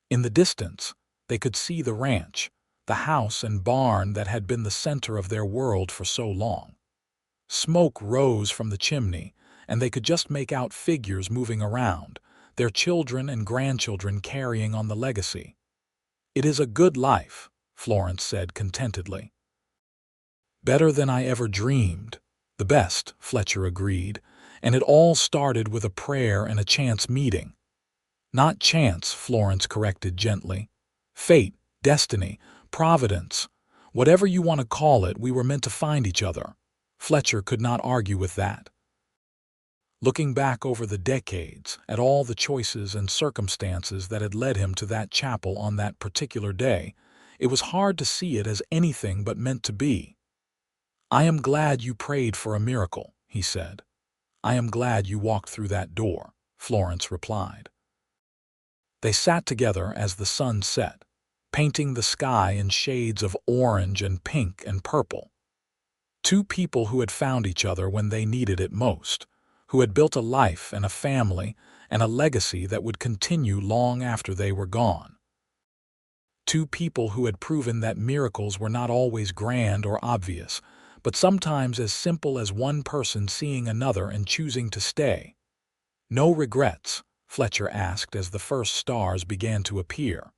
In the distance, they could see the ranch, the house and barn that had been the center of their world for so long. Smoke rose from the chimney, and they could just make out figures moving around, their children and grandchildren carrying on the legacy. "It is a good life," Florence said contentedly. "Better than I ever dreamed." The best, Fletcher agreed, and it all started with a prayer and a chance meeting. Not chance, Florence corrected gently. Fate, destiny, providence, whatever you want to call it, we were meant to find each other. Fletcher could not argue with that. Looking back over the decades, at all the choices and circumstances that had led him to that chapel on that particular day, it was hard to see it as anything but meant to be. "I am glad you prayed for a miracle," he said. "I am glad you walked through that door," Florence replied. They sat together as the sun set, painting the sky in shades of orange and pink and purple. Two people who had found each other when they needed it most, who had built a life and a family and a legacy that would continue long after they were gone. Two people who had proven that miracles were not always grand or obvious, but sometimes as simple as one person seeing another and choosing to stay. "No regrets?" Fletcher asked as the first stars began to appear.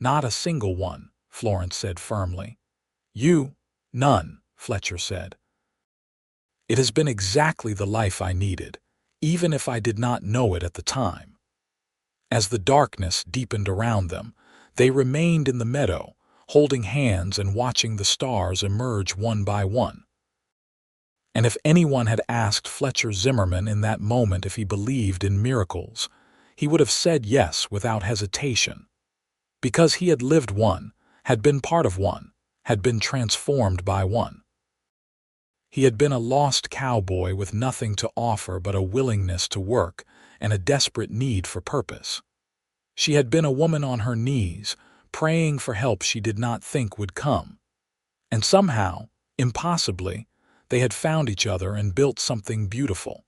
"Not a single one," Florence said firmly. "None," Fletcher said. "It has been exactly the life I needed, even if I did not know it at the time." As the darkness deepened around them, they remained in the meadow, holding hands and watching the stars emerge one by one. And if anyone had asked Fletcher Zimmerman in that moment if he believed in miracles, he would have said yes without hesitation. Because he had lived one, had been part of one, had been transformed by one. He had been a lost cowboy with nothing to offer but a willingness to work and a desperate need for purpose. She had been a woman on her knees, praying for help she did not think would come. And somehow, impossibly, they had found each other and built something beautiful.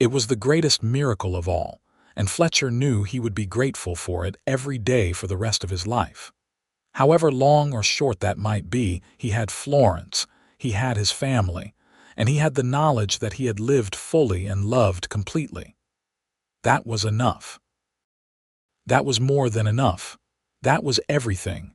It was the greatest miracle of all, and Fletcher knew he would be grateful for it every day for the rest of his life. However long or short that might be, he had Florence, he had his family, and he had the knowledge that he had lived fully and loved completely. That was enough. That was more than enough. That was everything,